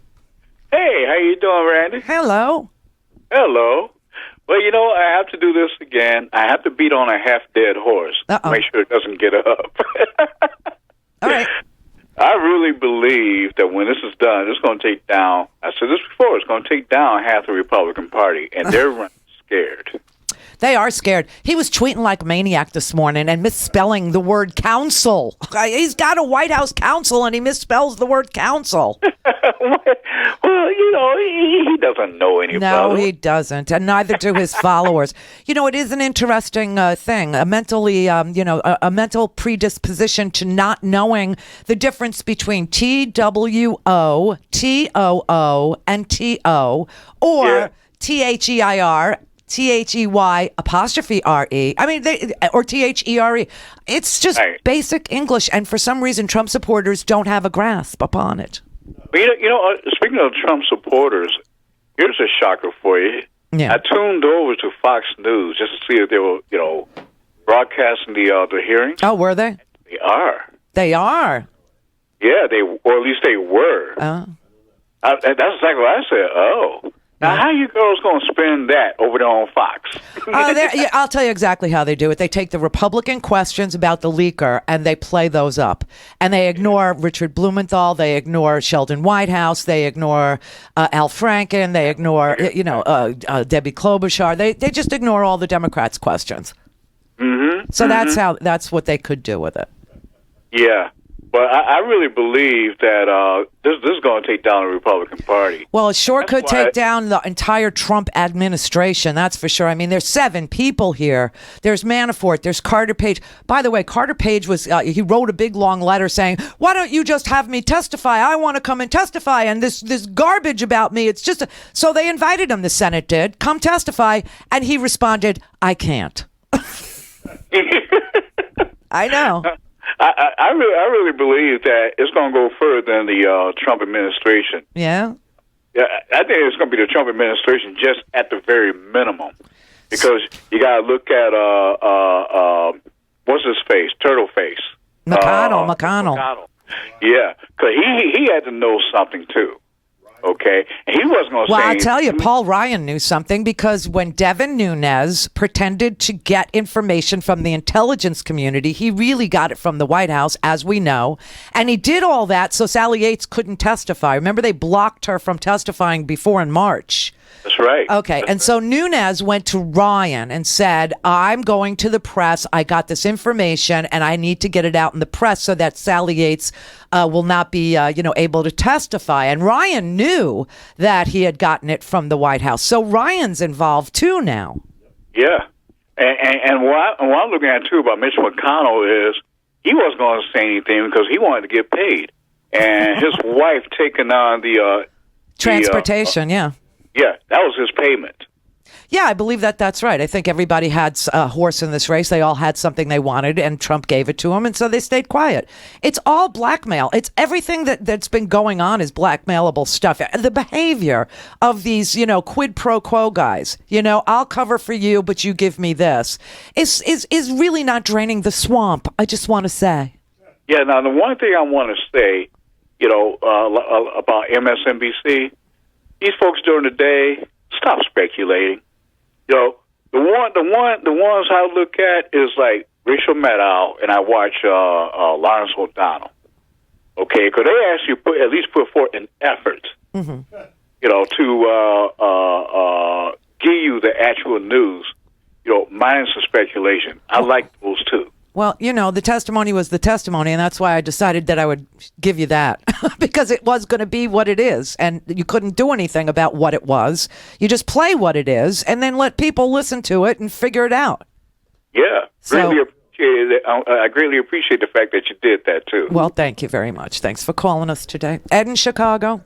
Hey, how you doing, Randy? Hello. Hello. Well, I have to do this again. I have to beat on a half-dead horse. Make sure it doesn't get up. All right. I really believe that when this is done, it's going to take down, I said this before, it's going to take down half the Republican Party, and they're running scared. They are scared. He was tweeting like a maniac this morning and misspelling the word council. He's got a White House counsel and he misspells the word council. Well, he doesn't know any No, he doesn't, and neither do his followers. It is an interesting thing, a mental predisposition to not knowing the difference between TWO, TOO, and TO, or THEIR. THEY''RE. Or THERE. It's just basic English, and for some reason, Trump supporters don't have a grasp upon it. Speaking of Trump supporters, here's a shocker for you. Yeah. I tuned over to Fox News just to see if they were, broadcasting the hearings. Oh, were they? They are. They are. Yeah, or at least they were. Oh. That's exactly what I said. Oh. Now, how you girls going to spend that over there on Fox? Yeah, I'll tell you exactly how they do it. They take the Republican questions about the leaker and they play those up. And they ignore Richard Blumenthal. They ignore Sheldon Whitehouse. They ignore Al Franken. They ignore, Debbie Klobuchar. They just ignore all the Democrats' questions. Mm-hmm. So that's what they could do with it. Yeah. But I really believe that this is going to take down the Republican Party. Well, it sure could take down the entire Trump administration, that's for sure. I mean, there's 7 people here. There's Manafort, there's Carter Page. By the way, Carter Page he wrote a big long letter saying, why don't you just have me testify? I want to come and testify, and this garbage about me, it's just... So they invited him, the Senate did, come testify, and he responded, I can't. I know. I really believe that it's going to go further than the Trump administration. Yeah? Yeah, I think it's going to be the Trump administration just at the very minimum. Because you got to look at, what's his face? Turtle face. McConnell. Yeah, because he had to know something, too. Okay, and he wasn't going to say... Well, I'll tell you, Paul Ryan knew something because when Devin Nunes pretended to get information from the intelligence community, he really got it from the White House, as we know. And he did all that so Sally Yates couldn't testify. Remember, they blocked her from testifying before in March. That's right. Okay, and so Nunes went to Ryan and said, I'm going to the press. I got this information, and I need to get it out in the press so that Sally Yates will not be, able to testify. And Ryan knew that he had gotten it from the White House. So Ryan's involved, too, now. Yeah. And what I'm looking at, too, about Mitch McConnell is he wasn't going to say anything because he wanted to get paid. And his wife taking on the... transportation, yeah. Yeah, that was his payment. Yeah, I believe that's right. I think everybody had a horse in this race. They all had something they wanted, and Trump gave it to them, and so they stayed quiet. It's all blackmail. It's everything that's been going on is blackmailable stuff. The behavior of these, quid pro quo guys, I'll cover for you, but you give me this, is really not draining the swamp, I just want to say. Yeah, now the one thing I want to say, about MSNBC, these folks during the day, stop speculating. The ones I look at is like Rachel Maddow, and I watch Lawrence O'Donnell. Okay, because they actually at least put forth an effort, to give you the actual news, minus the speculation. I like those too. Well, the testimony was the testimony, and that's why I decided that I would give you that, because it was going to be what it is, and you couldn't do anything about what it was. You just play what it is, and then let people listen to it and figure it out. Yeah, really appreciate it. I greatly appreciate the fact that you did that, too. Well, thank you very much. Thanks for calling us today. Ed in Chicago.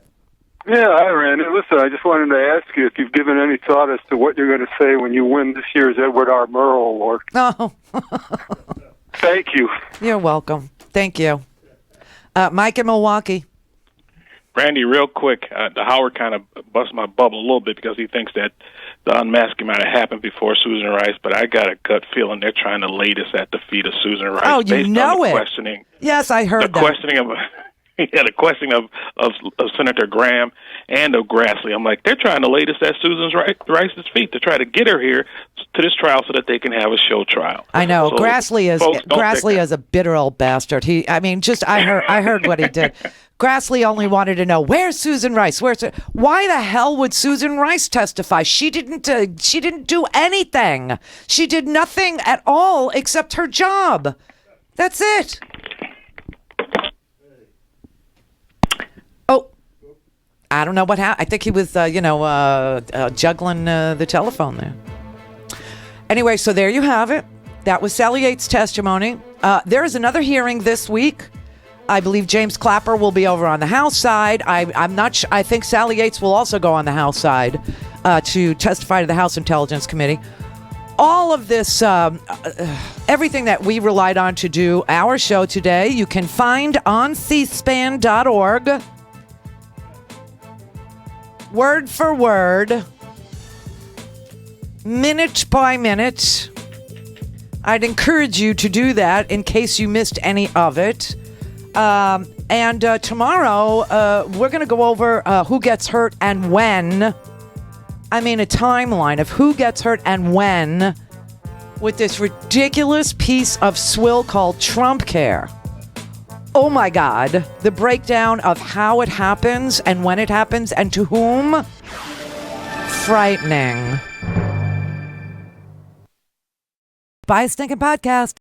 Yeah, hi, Randy. Listen, I just wanted to ask you if you've given any thought as to what you're going to say when you win this year's Edward R. Murrow Award. Oh. Thank you. You're welcome. Thank you. Mike in Milwaukee. Randy, real quick, the Howard kind of bust my bubble a little bit because he thinks that the unmasking might have happened before Susan Rice, but I got a gut feeling they're trying to lay this at the feet of Susan Rice. Oh, you know it. Questioning. Yes, I heard the questioning of... Yeah, the questioning of Senator Graham and of Grassley. I'm like, they're trying to lay this at Susan Rice's feet to try to get her here to this trial so that they can have a show trial. I know. So, Grassley is a bitter old bastard. I heard what he did. Grassley only wanted to know, where's Susan Rice? Why the hell would Susan Rice testify? She didn't do anything. She did nothing at all except her job. That's it. I don't know what happened. I think he was, juggling the telephone there. Anyway, so there you have it. That was Sally Yates' testimony. There is another hearing this week. I believe James Clapper will be over on the House side. I'm not sure. I think Sally Yates will also go on the House side to testify to the House Intelligence Committee. All of this, everything that we relied on to do our show today, you can find on cspan.org. Word for word, minute by minute. I'd encourage you to do that in case you missed any of it. And tomorrow, we're going to go over who gets hurt and when I mean, a timeline of who gets hurt and when with this ridiculous piece of swill called Trump Care. Oh my God, the breakdown of how it happens and when it happens and to whom. Frightening. Buy a stinking podcast.